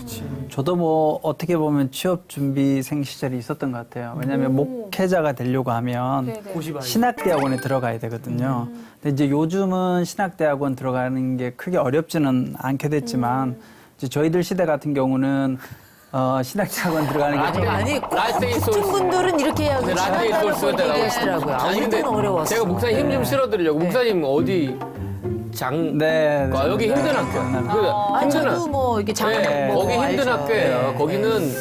저도 뭐 어떻게 보면 취업 준비생 시절이 있었던 것 같아요. 왜냐하면 목회자가 되려고 하면 신학대학원에 들어가야 되거든요. 근데 이제 요즘은 신학대학원 들어가는 게 크게 어렵지는 않게 됐지만 이제 저희들 시대 같은 경우는 신학대학원 들어가는 게 아니 라떼 같은 분들은 이렇게 근데 라떼 소스가 되라고 얘기하시더라고요. 아니 근데 아무튼 어려웠어. 제가 목사님 힘 좀 실어드리려고 목사님 어디 네. 여기 힘든 학교야. 저도 뭐 이렇게 장학 거기 힘든 학교예요. 거기는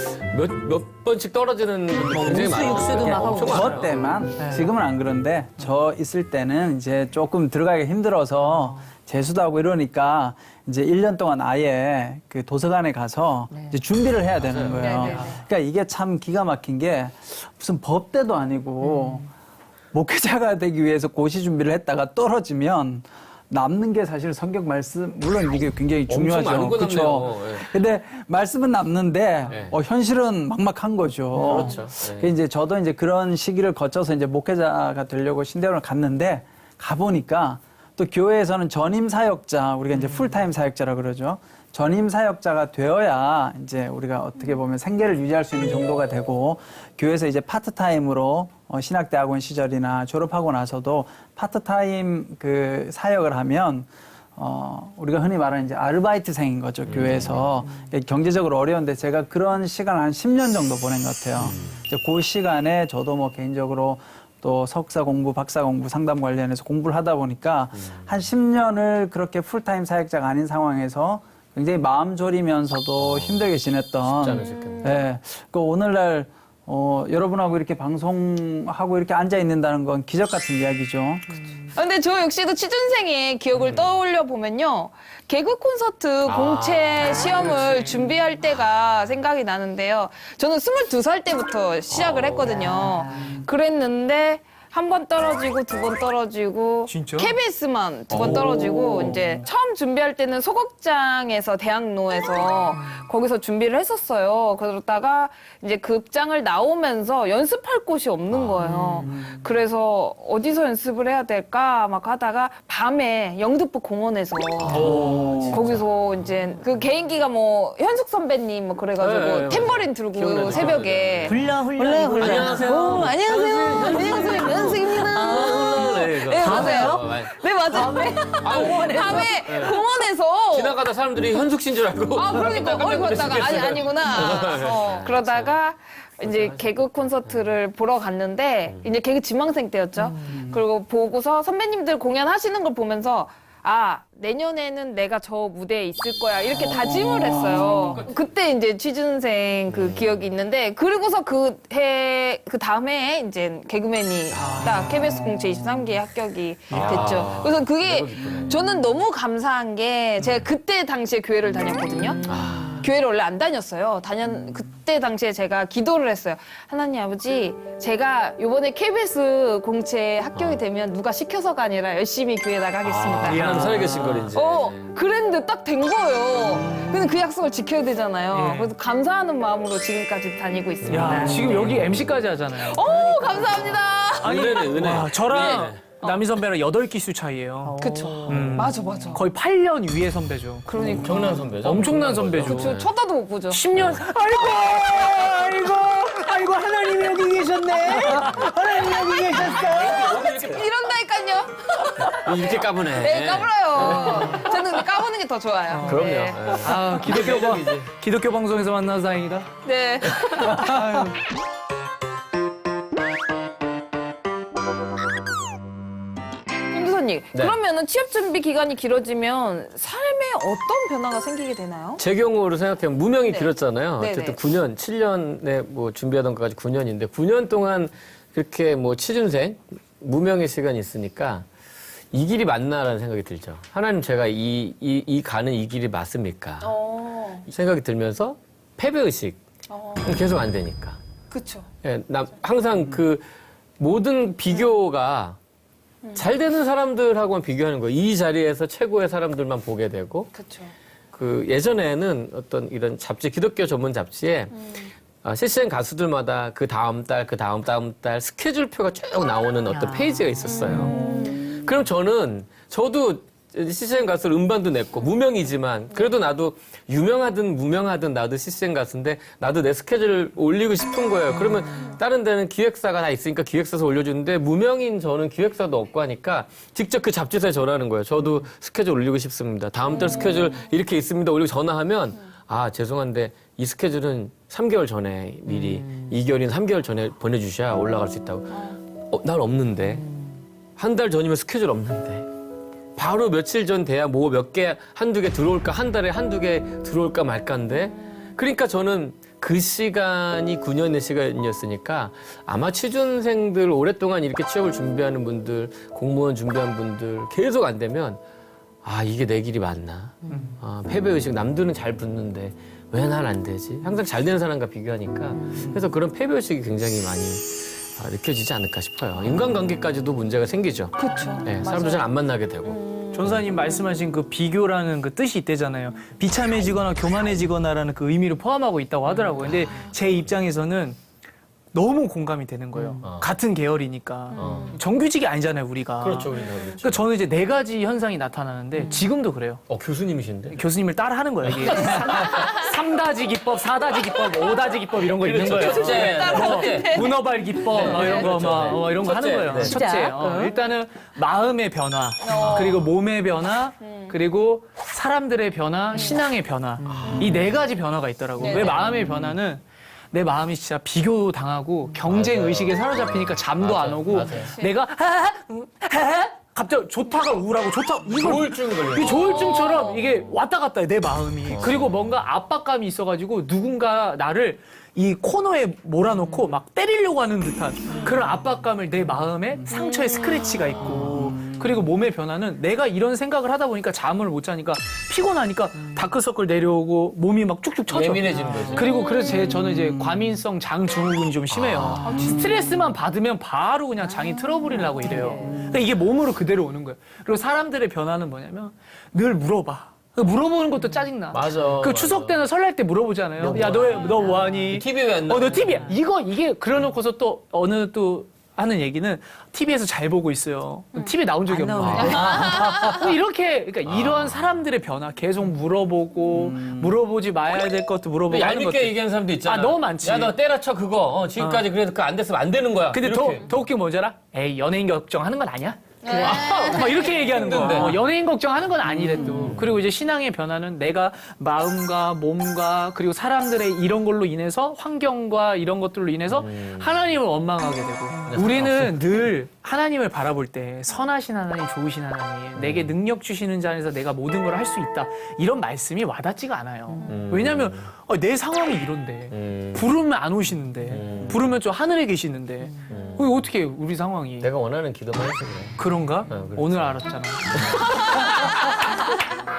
몇 번씩 떨어지는 굉장히 많아요. 육수도 막 하고 엄청 저 많아요. 때만 지금은 안 그런데 저 있을 때는 이제 조금 들어가기 힘들어서 재수도 하고 이러니까 이제 1년 동안 아예 그 도서관에 가서 이제 준비를 해야 되는 거예요. 그러니까 이게 참 기가 막힌 게 무슨 법대도 아니고 목회자가 되기 위해서 고시 준비를 했다가 떨어지면 남는 게 사실 성경 말씀 물론 이게 굉장히 중요하죠. 많은 거 그렇죠. 남네요. 예. 근데 말씀은 남는데 네. 현실은 막막한 거죠. 그렇죠. 네. 그래서 이제 저도 이제 그런 시기를 거쳐서 이제 목회자가 되려고 신대원을 갔는데 가보니까 또 교회에서는 전임 사역자 우리가 이제 풀타임 사역자라 그러죠. 전임 사역자가 되어야 이제 우리가 어떻게 보면 생계를 유지할 수 있는 정도가 되고 교회에서 이제 파트타임으로 신학대학원 시절이나 졸업하고 나서도 파트타임 그 사역을 하면 우리가 흔히 말하는 이제 아르바이트생인 거죠, 교회에서. 경제적으로 어려운데 제가 그런 시간을 한 10년 정도 보낸 것 같아요. 이제 그 시간에 저도 뭐 개인적으로 또 석사 공부, 박사 공부, 상담 관련해서 공부를 하다 보니까 한 10년을 그렇게 풀타임 사역자가 아닌 상황에서 굉장히 마음 졸이면서도 힘들게 지냈던. 쉽지 않으셨겠네요. 네. 그 오늘날 여러분하고 이렇게 방송하고 이렇게 앉아 있는다는 건 기적 같은 이야기죠. 근데 저 역시도 취준생의 기억을 떠올려 보면요. 개그 콘서트 공채 시험을 준비할 때가 생각이 나는데요. 저는 22살 때부터 시작을 했거든요. 그랬는데 한 번 떨어지고 두 번 떨어지고 진짜? KBS만 두 번 떨어지고 이제 처음 준비할 때는 소극장에서 대학로에서 거기서 준비를 했었어요. 그러다가 이제 극장을 나오면서 연습할 곳이 없는 거예요. 그래서 어디서 연습을 해야 될까 막 하다가 밤에 영등포 공원에서 거기서 이제 그 개인기가 뭐 현숙 선배님 뭐 그래가지고 네, 네, 탬버린 들고 기억나죠. 새벽에 훌라 안녕하세요. 안녕하세요. 연승입니다. 네, 맞아요. 네, 맞아요. 밤에 공원에서 지나가다 사람들이 현숙 씨인 줄 알고. 그러니까 걷다가 아니구나. 그러다가 이제 개그 콘서트를 보러 갔는데 이제 개그 지망생 때였죠. 그리고 보고서 선배님들 공연하시는 걸 보면서 내년에는 내가 저 무대에 있을 거야. 이렇게 다짐을 했어요. 그때 이제 취준생 그 기억이 있는데, 그리고서 그 다음 해에 이제 개그맨이 딱 KBS 공채 23기에 합격이 됐죠. 그래서 그게 저는 너무 감사한 게 제가 그때 당시에 교회를 다녔거든요. 교회를 원래 안 다녔어요. 그때 당시에 제가 기도를 했어요. 하나님 아버지, 제가 이번에 KBS 공채 합격이 되면 누가 시켜서가 아니라 열심히 교회 나가겠습니다. 하나님 살아계신 걸 이제. 그랬는데 딱 된 거예요. 근데 그 약속을 지켜야 되잖아요. 그래서 감사하는 마음으로 지금까지 다니고 있습니다. 야, 지금 여기 MC까지 하잖아요. 감사합니다. 은혜네. 와, 저랑 남희 선배랑 8기수 차이예요. 그쵸. 맞아. 거의 8년 위에 선배죠. 그러니까. 경남 선배죠. 엄청난 선배죠. 저 쳐다도 못 보죠. 10년. 아이고, 하나님이 여기 계셨네. 하나님이 여기 계셨어. 이런다니까요. 이렇게 까부네. 네, 까불어요. 저는 근데 까부는 게 더 좋아요. 그럼요. 네. 기독교 방송에서 만나서 다행이다. 네. 김두선님, 네. 그러면은 취업 준비 기간이 길어지면 삶에 어떤 변화가 생기게 되나요? 제 경우로 생각하면 무명이 네. 길었잖아요. 네, 어쨌든 네. 9년, 7년에 뭐 준비하던 것까지 9년인데 9년 동안 그렇게 뭐 취준생, 무명의 시간이 있으니까 이 길이 맞나라는 생각이 들죠. 하나님 제가 이 가는 이 길이 맞습니까? 생각이 들면서 패배의식 계속 안 되니까. 그쵸. 예, 항상 그 모든 비교가 잘 되는 사람들하고만 비교하는 거예요. 이 자리에서 최고의 사람들만 보게 되고. 그렇죠. 그 예전에는 어떤 이런 잡지, 기독교 전문 잡지에 실시간 가수들마다 그 다음 달, 그 다음 달 스케줄표가 쭉 나오는 어떤 페이지가 있었어요. 그럼 저도 CCN 가수를 음반도 냈고 무명이지만 그래도 나도 유명하든 무명하든 나도 CCN 가수인데 나도 내 스케줄을 올리고 싶은 거예요. 그러면 다른 데는 기획사가 다 있으니까 기획사에서 올려주는데 무명인 저는 기획사도 없고 하니까 직접 그 잡지사에 전화하는 거예요. 저도 스케줄 올리고 싶습니다. 다음 달 스케줄 이렇게 있습니다. 올리고 전화하면 아 죄송한데 이 스케줄은 3개월 전에 미리 2개월이나 3개월 전에 보내주셔야 올라갈 수 있다고. 난 없는데 한 달 전이면 스케줄 없는데 바로 며칠 전 돼야 뭐 몇 개, 한두 개 들어올까, 한 달에 한두 개 들어올까 말까인데. 그러니까 저는 그 시간이 9년의 시간이었으니까 아마 취준생들 오랫동안 이렇게 취업을 준비하는 분들, 공무원 준비한 분들 계속 안 되면 아, 이게 내 길이 맞나? 패배의식, 남들은 잘 붙는데 왜 난 안 되지? 항상 잘 되는 사람과 비교하니까. 그래서 그런 패배의식이 굉장히 많이 느껴지지 않을까 싶어요. 인간관계까지도 문제가 생기죠. 그렇죠. 네, 사람도 잘 안 만나게 되고. 전사님 말씀하신 그 비교라는 그 뜻이 있대잖아요. 비참해지거나 교만해지거나라는 그 의미를 포함하고 있다고 하더라고요. 근데 제 입장에서는 너무 공감이 되는 거예요. 같은 계열이니까. 정규직이 아니잖아요, 우리가. 그렇죠, 그렇죠. 그러니까 저는 이제 4가지 현상이 나타나는데 지금도 그래요. 교수님이신데? 교수님을 따라하는 거예요. 이게 3다지 기법, 4다지 기법, 5다지 기법 이런 거 있는 거예요. 첫째, 첫째. 문어발 기법 뭐 이런 거 막 이런 거 하는 첫째, 거예요. 네. 첫째, 일단은 마음의 변화, 그리고 몸의 변화, 그리고 사람들의 변화, 신앙의 변화. 이 4가지 변화가 있더라고요. 왜 마음의 변화는 내 마음이 진짜 비교당하고 경쟁 의식에 사로잡히니까 잠도 안 오고 내가 갑자기 좋다가 우울하고 우울증 걸려요. 이 조울증처럼 이게 왔다 갔다 해, 내 마음이. 그리고 뭔가 압박감이 있어가지고 누군가 나를 이 코너에 몰아놓고 막 때리려고 하는 듯한 그런 압박감을 내 마음에 상처에 스크래치가 있고. 그리고 몸의 변화는 내가 이런 생각을 하다 보니까 잠을 못 자니까 피곤하니까 다크서클 내려오고 몸이 막 쭉쭉 쳐져. 예민해지는 거죠. 그리고 그래서 저는 이제 과민성 장 증후군이 좀 심해요. 스트레스만 받으면 바로 그냥 장이 틀어버리려고 이래요. 그러니까 이게 몸으로 그대로 오는 거예요. 그리고 사람들의 변화는 뭐냐면 늘 물어봐. 물어보는 것도 짜증나. 맞아. 그 추석 때나 설날 때 물어보잖아요. 야, 너 뭐하니? TV 왜 안 나와? 너 TV. 이게 그래놓고서 또 어느 또 하는 얘기는 TV에서 잘 보고 있어요. TV 나온 적이 안 없는데. 뭐 이렇게 그러니까 이런 사람들의 변화 계속 물어보고 물어보지 마야 될 것도 물어보고 하는 것도. 얄밉게 얘기하는 사람도 있잖아. 너무 많지. 야, 너 때려쳐 그거. 지금까지 그래도 그거 안 됐으면 안 되는 거야. 근데 이렇게. 더 웃긴 거 뭔지 알아? 에이, 연예인 걱정하는 건 아니야? 네. 막 이렇게 얘기하는 거야. 힘든데. 연예인 걱정하는 건 아니래 또. 그리고 이제 신앙의 변화는 내가 마음과 몸과 그리고 사람들의 이런 걸로 인해서 환경과 이런 것들로 인해서 하나님을 원망하게 되고 우리는 늘 하나님을 바라볼 때 선하신 하나님, 좋으신 하나님, 내게 능력 주시는 자 안에서 내가 모든 걸 할 수 있다. 이런 말씀이 와닿지가 않아요. 왜냐하면 내 상황이 이런데 부르면 안 오시는데 부르면 좀 하늘에 계시는데 어떻게 우리 상황이 내가 원하는 기도만 해서 그래. 그런가? 그렇지. 오늘 알았잖아.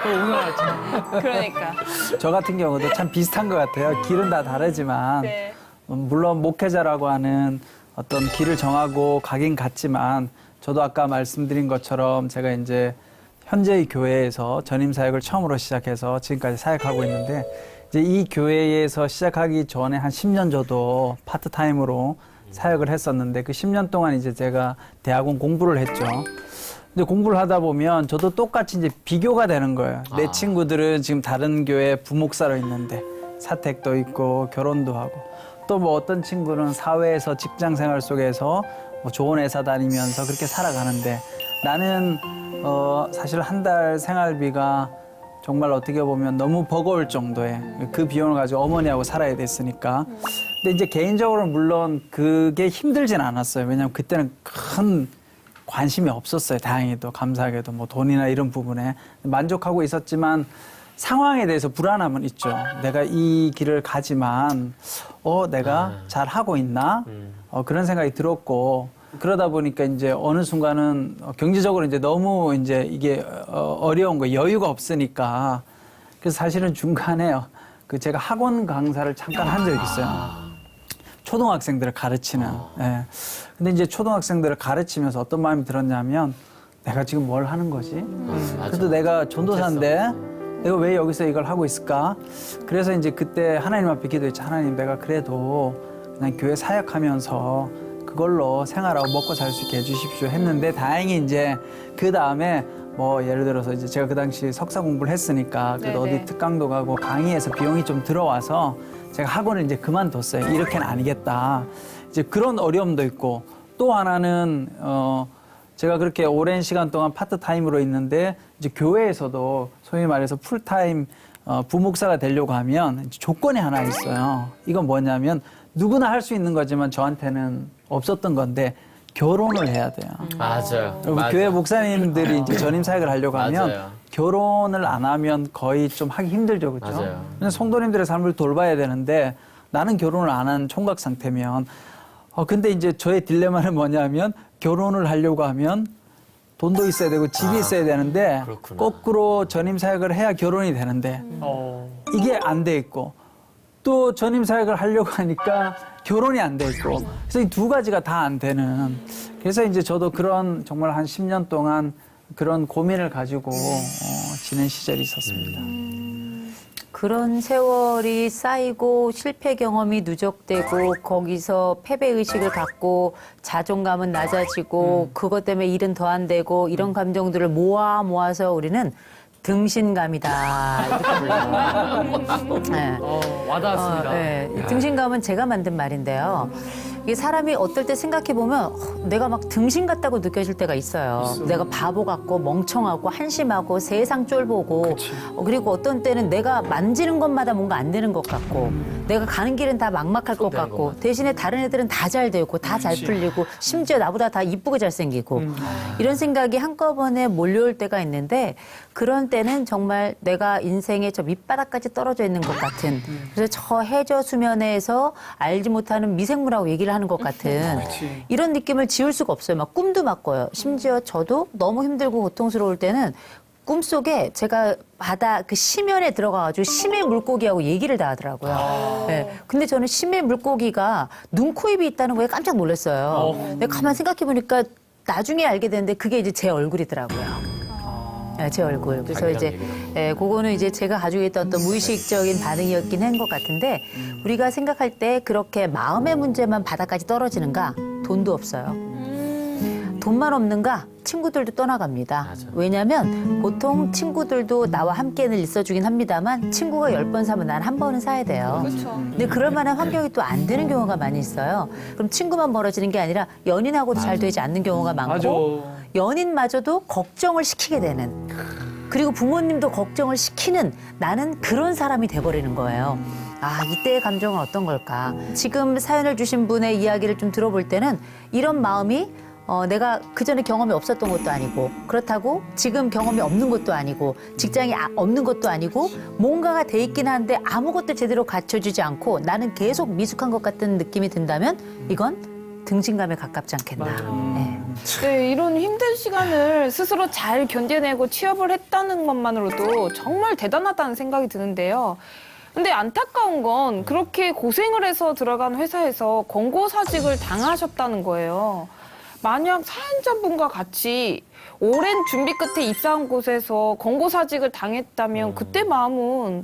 오늘 알았잖아. 그러니까. 저 같은 경우도 참 비슷한 것 같아요. 길은 다 다르지만 네. 물론 목회자라고 하는 어떤 길을 정하고 가긴 갔지만 저도 아까 말씀드린 것처럼 제가 이제 현재의 교회에서 전임 사역을 처음으로 시작해서 지금까지 사역하고 있는데 이제 이 교회에서 시작하기 전에 한 10년 저도 파트타임으로 사역을 했었는데 그 10년 동안 이제 제가 대학원 공부를 했죠. 근데 공부를 하다 보면 저도 똑같이 이제 비교가 되는 거예요. 내 친구들은 지금 다른 교회 부목사로 있는데 사택도 있고 결혼도 하고 또 뭐 어떤 친구는 사회에서 직장 생활 속에서 뭐 좋은 회사 다니면서 그렇게 살아가는데 나는 사실 한 달 생활비가 정말 어떻게 보면 너무 버거울 정도의 그 비용을 가지고 어머니하고 살아야 됐으니까. 근데 이제 개인적으로 물론 그게 힘들진 않았어요. 왜냐하면 그때는 큰 관심이 없었어요. 다행히도 감사하게도 뭐 돈이나 이런 부분에 만족하고 있었지만 상황에 대해서 불안함은 있죠. 내가 이 길을 가지만 내가 잘 하고 있나 그런 생각이 들었고 그러다 보니까 이제 어느 순간은 경제적으로 이제 너무 이제 이게 어려운 거 여유가 없으니까 그래서 사실은 중간에요. 그 제가 학원 강사를 잠깐 한 적이 있어요. 초등학생들을 가르치는. 예. 근데 이제 초등학생들을 가르치면서 어떤 마음이 들었냐면 내가 지금 뭘 하는 거지? 그래도 내가 전도사인데 내가 왜 여기서 이걸 하고 있을까? 그래서 이제 그때 하나님 앞에 기도했지. 하나님, 내가 그래도 그냥 교회 사역하면서 그걸로 생활하고 먹고 살 수 있게 해주십시오 했는데 다행히 이제 그 다음에 뭐 예를 들어서 이제 제가 그 당시 석사 공부를 했으니까 그래도 네네. 어디 특강도 가고 강의에서 비용이 좀 들어와서 제가 학원을 이제 그만뒀어요. 이렇게는 아니겠다. 이제 그런 어려움도 있고 또 하나는 제가 그렇게 오랜 시간 동안 파트타임으로 있는데 이제 교회에서도 소위 말해서 풀타임 부목사가 되려고 하면 이제 조건이 하나 있어요. 이건 뭐냐면 누구나 할 수 있는 거지만 저한테는 없었던 건데 결혼을 해야 돼요. 맞아요. 그리고 맞아요. 교회 목사님들이 이제 전임 사역을 하려고 하면 맞아요. 결혼을 안 하면 거의 좀 하기 힘들죠, 그렇죠? 맞아요. 왜냐면 성도님들의 삶을 돌봐야 되는데 나는 결혼을 안 한 총각 상태면 근데 이제 저의 딜레마는 뭐냐면 결혼을 하려고 하면 돈도 있어야 되고 집이 있어야 되는데 그렇구나. 거꾸로 전임 사역을 해야 결혼이 되는데 이게 안 돼 있고 또 전임 사역을 하려고 하니까 결혼이 안 돼 있고 그래서 이 두 가지가 다 안 되는 그래서 이제 저도 그런 정말 한 10년 동안 그런 고민을 가지고 지낸 시절이 있었습니다. 그런 세월이 쌓이고 실패 경험이 누적되고 거기서 패배 의식을 갖고 자존감은 낮아지고 그것 때문에 일은 더 안 되고 이런 감정들을 모아서 우리는 등신감이다 이렇게 불러요. 네. 와닿았습니다. 네. 이 등신감은 제가 만든 말인데요. 이게 사람이 어떨 때 생각해 보면 내가 막 등신 같다고 느껴질 때가 있어요. 내가 바보 같고 멍청하고 한심하고 세상 쫄보고 그리고 어떤 때는 내가 만지는 것마다 뭔가 안 되는 것 같고 내가 가는 길은 다 막막할 것 손대는 같고 것만. 대신에 다른 애들은 다 잘 되고 다 잘 풀리고 심지어 나보다 다 이쁘게 잘생기고 이런 생각이 한꺼번에 몰려올 때가 있는데 그런 때는 정말 내가 인생의 저 밑바닥까지 떨어져 있는 것 같은 그래서 저 해저 수면에서 알지 못하는 미생물하고 얘기를 하는 것 같은 이런 느낌을 지울 수가 없어요. 막 꿈도 막 꿔요. 심지어 저도 너무 힘들고 고통스러울 때는 꿈속에 제가 바다 그 심연에 들어가가지고 심해 물고기하고 얘기를 다 하더라고요. 네. 근데 저는 심해 물고기가 눈, 코, 입이 있다는 거에 깜짝 놀랐어요. 근데 가만 생각해 보니까 나중에 알게 됐는데 그게 이제 제 얼굴이더라고요. 네, 제 얼굴. 그래서 자기랑 이제 얘기를 그거는 이제 제가 가지고 있던 어떤 무의식적인 반응이었긴 한 것 같은데 우리가 생각할 때 그렇게 마음의 문제만 바닥까지 떨어지는가? 돈도 없어요. 돈만 없는가? 친구들도 떠나갑니다. 맞아. 왜냐하면 보통 친구들도 나와 함께는 있어주긴 합니다만 친구가 10번 사면 난 한 번은 사야 돼요. 그렇죠. 근데 그럴 만한 환경이 또 안 되는 경우가 많이 있어요. 그럼 친구만 멀어지는 게 아니라 연인하고도 잘 되지 않는 경우가 많고 연인마저도 걱정을 시키게 되는 그리고 부모님도 걱정을 시키는 나는 그런 사람이 돼버리는 거예요. 아, 이때의 감정은 어떤 걸까? 지금 사연을 주신 분의 이야기를 좀 들어볼 때는 이런 마음이 내가 그전에 경험이 없었던 것도 아니고 그렇다고 지금 경험이 없는 것도 아니고 직장이 없는 것도 아니고 뭔가가 돼 있긴 한데 아무것도 제대로 갖춰주지 않고 나는 계속 미숙한 것 같은 느낌이 든다면 이건 등신감에 가깝지 않겠나. 네. 네, 이런 힘든 시간을 스스로 잘 견뎌내고 취업을 했다는 것만으로도 정말 대단하다는 생각이 드는데요. 근데 안타까운 건 그렇게 고생을 해서 들어간 회사에서 권고사직을 당하셨다는 거예요. 만약 사연자분과 같이 오랜 준비 끝에 입사한 곳에서 권고사직을 당했다면 그때 마음은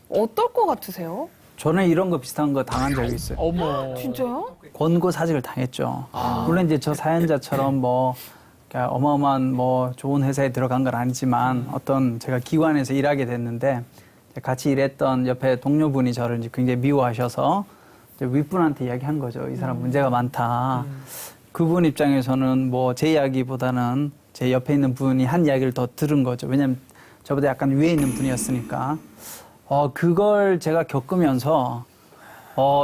어떨 것 같으세요? 저는 이런 거 비슷한 거 당한 적이 있어요. 어머. 진짜요? 권고 사직을 당했죠. 물론 이제 저 사연자처럼 뭐 그러니까 어마어마한 뭐 좋은 회사에 들어간 건 아니지만 어떤 제가 기관에서 일하게 됐는데 같이 일했던 옆에 동료분이 저를 이제 굉장히 미워하셔서 이제 윗분한테 이야기한 거죠. 이 사람 문제가 많다. 그분 입장에서는 뭐 제 이야기보다는 제 옆에 있는 분이 한 이야기를 더 들은 거죠. 왜냐면 저보다 약간 위에 있는 분이었으니까. 그걸 제가 겪으면서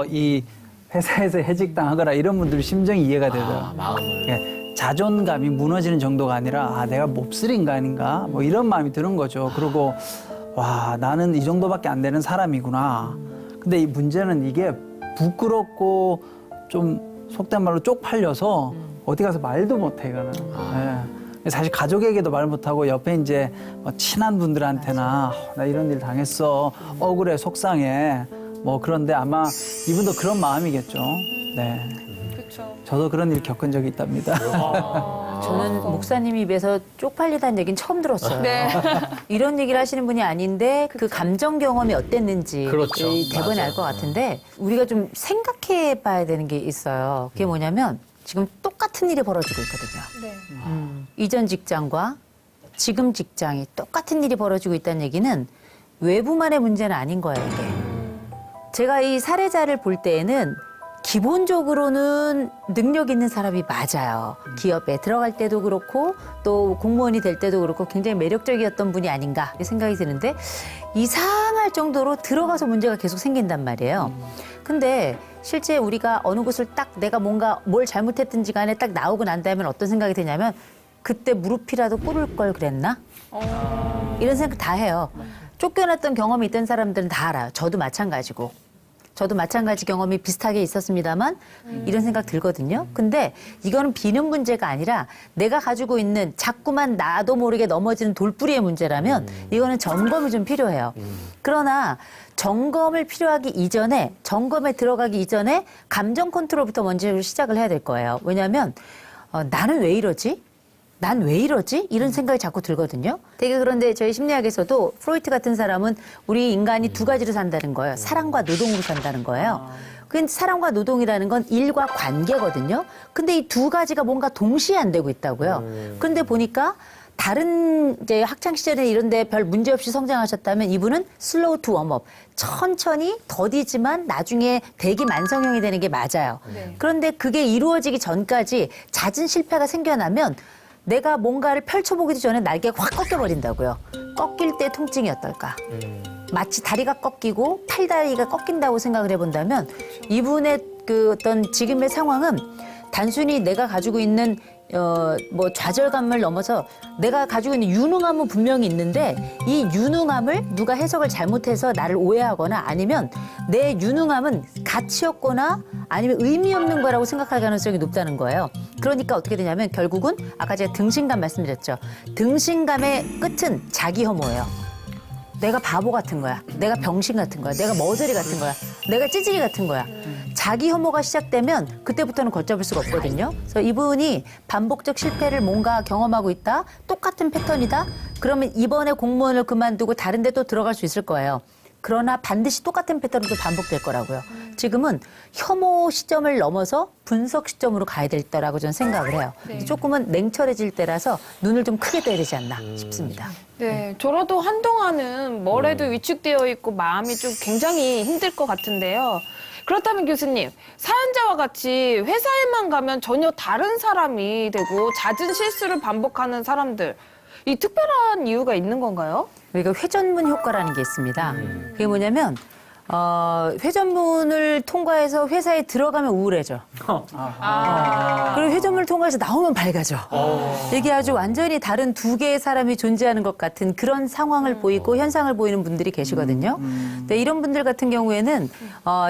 이 회사에서 해직당하거나 이런 분들 심정이 이해가 되더라고요. 마음을. 자존감이 무너지는 정도가 아니라 내가 몹쓸 인간인가 뭐 이런 마음이 드는 거죠. 그리고 와, 나는 이 정도밖에 안 되는 사람이구나. 근데 이 문제는 이게 부끄럽고 좀 속된 말로 쪽팔려서 어디 가서 말도 못해, 이거는. 예. 사실 가족에게도 말 못하고 옆에 이제 뭐 친한 분들한테나 나 이런 일 당했어. 억울해, 속상해. 뭐 그런데 아마 이분도 그런 마음이겠죠. 네. 그렇죠. 저도 그런 일 겪은 적이 있답니다. 저는 목사님 입에서 쪽팔리다는 얘기는 처음 들었어요. 네. 이런 얘기를 하시는 분이 아닌데 그 감정 경험이 어땠는지 그렇죠. 이 대본에 알 것 같은데 우리가 좀 생각해 봐야 되는 게 있어요. 그게 뭐냐면 지금 똑같은 일이 벌어지고 있거든요. 네. 이전 직장과 지금 직장이 똑같은 일이 벌어지고 있다는 얘기는 외부만의 문제는 아닌 거예요, 이게. 제가 이 사례자를 볼 때에는 기본적으로는 능력 있는 사람이 맞아요. 기업에 들어갈 때도 그렇고 또 공무원이 될 때도 그렇고 굉장히 매력적이었던 분이 아닌가 생각이 드는데 이상할 정도로 들어가서 문제가 계속 생긴단 말이에요. 근데 실제 우리가 어느 곳을 딱 내가 뭔가 뭘 잘못했든지 간에 딱 나오고 난 다음에 어떤 생각이 드냐면 그때 무릎이라도 꿇을 걸 그랬나? 이런 생각 다 해요. 쫓겨났던 경험이 있던 사람들은 다 알아요. 저도 마찬가지고. 저도 마찬가지 경험이 비슷하게 있었습니다만 이런 생각 들거든요. 근데 이거는 비는 문제가 아니라 내가 가지고 있는 자꾸만 나도 모르게 넘어지는 돌뿌리의 문제라면 이거는 점검이 좀 필요해요. 그러나 점검을 필요하기 이전에 점검에 들어가기 이전에 감정 컨트롤부터 먼저 시작을 해야 될 거예요. 왜냐하면 나는 왜 이러지? 난 왜 이러지? 이런 생각이 자꾸 들거든요. 되게 그런데 저희 심리학에서도 프로이트 같은 사람은 우리 인간이 두 가지로 산다는 거예요. 사랑과 노동으로 산다는 거예요. 근데 사랑과 노동이라는 건 일과 관계거든요. 근데 이 두 가지가 뭔가 동시에 안 되고 있다고요. 근데 보니까 다른 이제 학창 시절에 이런데 별 문제 없이 성장하셨다면 이분은 슬로우 투 웜업 천천히 더디지만 나중에 대기만성형이 되는 게 맞아요. 그런데 그게 이루어지기 전까지 잦은 실패가 생겨나면 내가 뭔가를 펼쳐보기도 전에 날개가 확 꺾여버린다고요. 꺾일 때 통증이 어떨까? 마치 다리가 꺾이고 팔다리가 꺾인다고 생각을 해본다면 이분의 그 어떤 지금의 상황은 단순히 내가 가지고 있는 뭐 좌절감을 넘어서 내가 가지고 있는 유능함은 분명히 있는데 이 유능함을 누가 해석을 잘못해서 나를 오해하거나 아니면 내 유능함은 가치였거나 아니면 의미 없는 거라고 생각할 가능성이 높다는 거예요. 그러니까 어떻게 되냐면 결국은 아까 제가 등신감 말씀드렸죠. 등신감의 끝은 자기 혐오예요. 내가 바보 같은 거야. 내가 병신 같은 거야. 내가 머저리 같은 거야. 내가 찌질이 같은 거야. 자기 혐오가 시작되면 그때부터는 걷잡을 수가 없거든요. 그래서 이분이 반복적 실패를 뭔가 경험하고 있다. 똑같은 패턴이다. 그러면 이번에 공무원을 그만두고 다른 데 또 들어갈 수 있을 거예요. 그러나 반드시 똑같은 패턴이 또 반복될 거라고요. 지금은 혐오 시점을 넘어서 분석 시점으로 가야 될 때라고 저는 생각을 해요. 조금은 냉철해질 때라서 눈을 좀 크게 떠야 되지 않나 싶습니다. 네, 저라도 한동안은 뭘 해도 위축되어 있고 마음이 좀 굉장히 힘들 것 같은데요. 그렇다면 교수님, 사연자와 같이 회사에만 가면 전혀 다른 사람이 되고 잦은 실수를 반복하는 사람들, 이 특별한 이유가 있는 건가요? 우리가 회전문 효과라는 게 있습니다. 그게 뭐냐면 회전문을 통과해서 회사에 들어가면 우울해져. 그리고 회전문을 통과해서 나오면 밝아져. 이게 아주 완전히 다른 두 개의 사람이 존재하는 것 같은 그런 상황을 보이고 현상을 보이는 분들이 계시거든요. 근데 이런 분들 같은 경우에는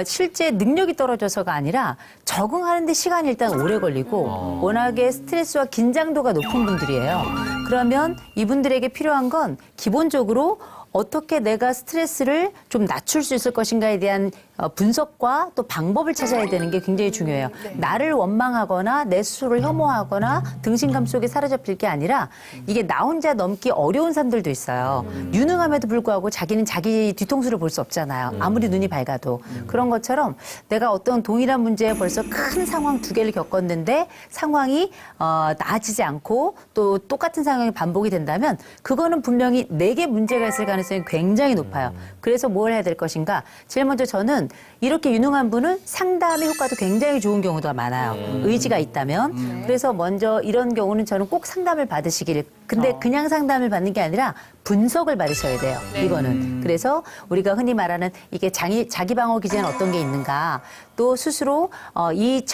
실제 능력이 떨어져서가 아니라 적응하는 데 시간이 일단 오래 걸리고 워낙에 스트레스와 긴장도가 높은 분들이에요. 그러면 이분들에게 필요한 건 기본적으로 어떻게 내가 스트레스를 좀 낮출 수 있을 것인가에 대한 분석과 또 방법을 찾아야 되는 게 굉장히 중요해요. 나를 원망하거나 내 스스로를 혐오하거나 등신감 속에 사로잡힐 게 아니라 이게 나 혼자 넘기 어려운 사람들도 있어요. 유능함에도 불구하고 자기는 자기 뒤통수를 볼 수 없잖아요. 아무리 눈이 밝아도. 그런 것처럼 내가 어떤 동일한 문제에 벌써 큰 상황 두 개를 겪었는데 상황이 나아지지 않고 또 똑같은 상황이 반복이 된다면 그거는 분명히 내게 문제가 있을 가능성이 굉장히 높아요. 그래서 뭘 해야 될 것인가? 제일 먼저 저는 이렇게 유능한 분은 상담의 효과도 굉장히 좋은 경우가 많아요. 의지가 있다면. 그래서 먼저 이런 경우는 저는 꼭 상담을 받으시기를. 근데 그냥 상담을 받는 게 아니라 분석을 받으셔야 돼요. 이거는. 그래서 우리가 흔히 말하는 이게 자기 방어 기제는 어떤 게 있는가. 또 스스로 이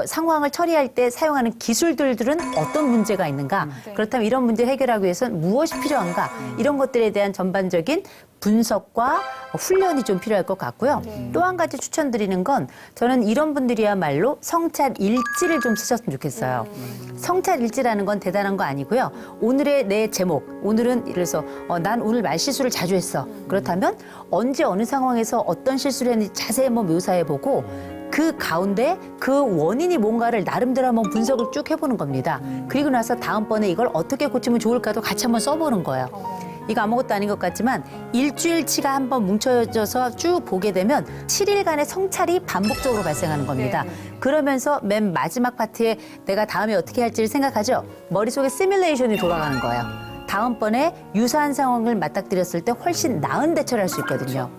상황을 처리할 때 사용하는 기술들은 어떤 문제가 있는가. 그렇다면 이런 문제 해결하기 위해서는 무엇이 필요한가. 이런 것들에 대한 전반적인 분석과 훈련이 좀 필요할 것 같고요. 또 한 가지 추천드리는 건 저는 이런 분들이야말로 성찰 일지를 좀 쓰셨으면 좋겠어요. 성찰 일지라는 건 대단한 거 아니고요. 오늘의 내 제목, 오늘은 그래서 난 오늘 말실수를 자주 했어. 그렇다면 언제 어느 상황에서 어떤 실수를 했는지 자세히 한번 묘사해보고 그 가운데 그 원인이 뭔가를 나름대로 한번 분석을 쭉 해보는 겁니다. 그리고 나서 다음번에 이걸 어떻게 고치면 좋을까도 같이 한번 써보는 거예요. 이거 아무것도 아닌 것 같지만 일주일치가 한번 뭉쳐져서 쭉 보게 되면 7일간의 성찰이 반복적으로 발생하는 겁니다. 그러면서 맨 마지막 파트에 내가 다음에 어떻게 할지를 생각하죠. 머릿속에 시뮬레이션이 돌아가는 거예요. 다음번에 유사한 상황을 맞닥뜨렸을 때 훨씬 나은 대처를 할 수 있거든요.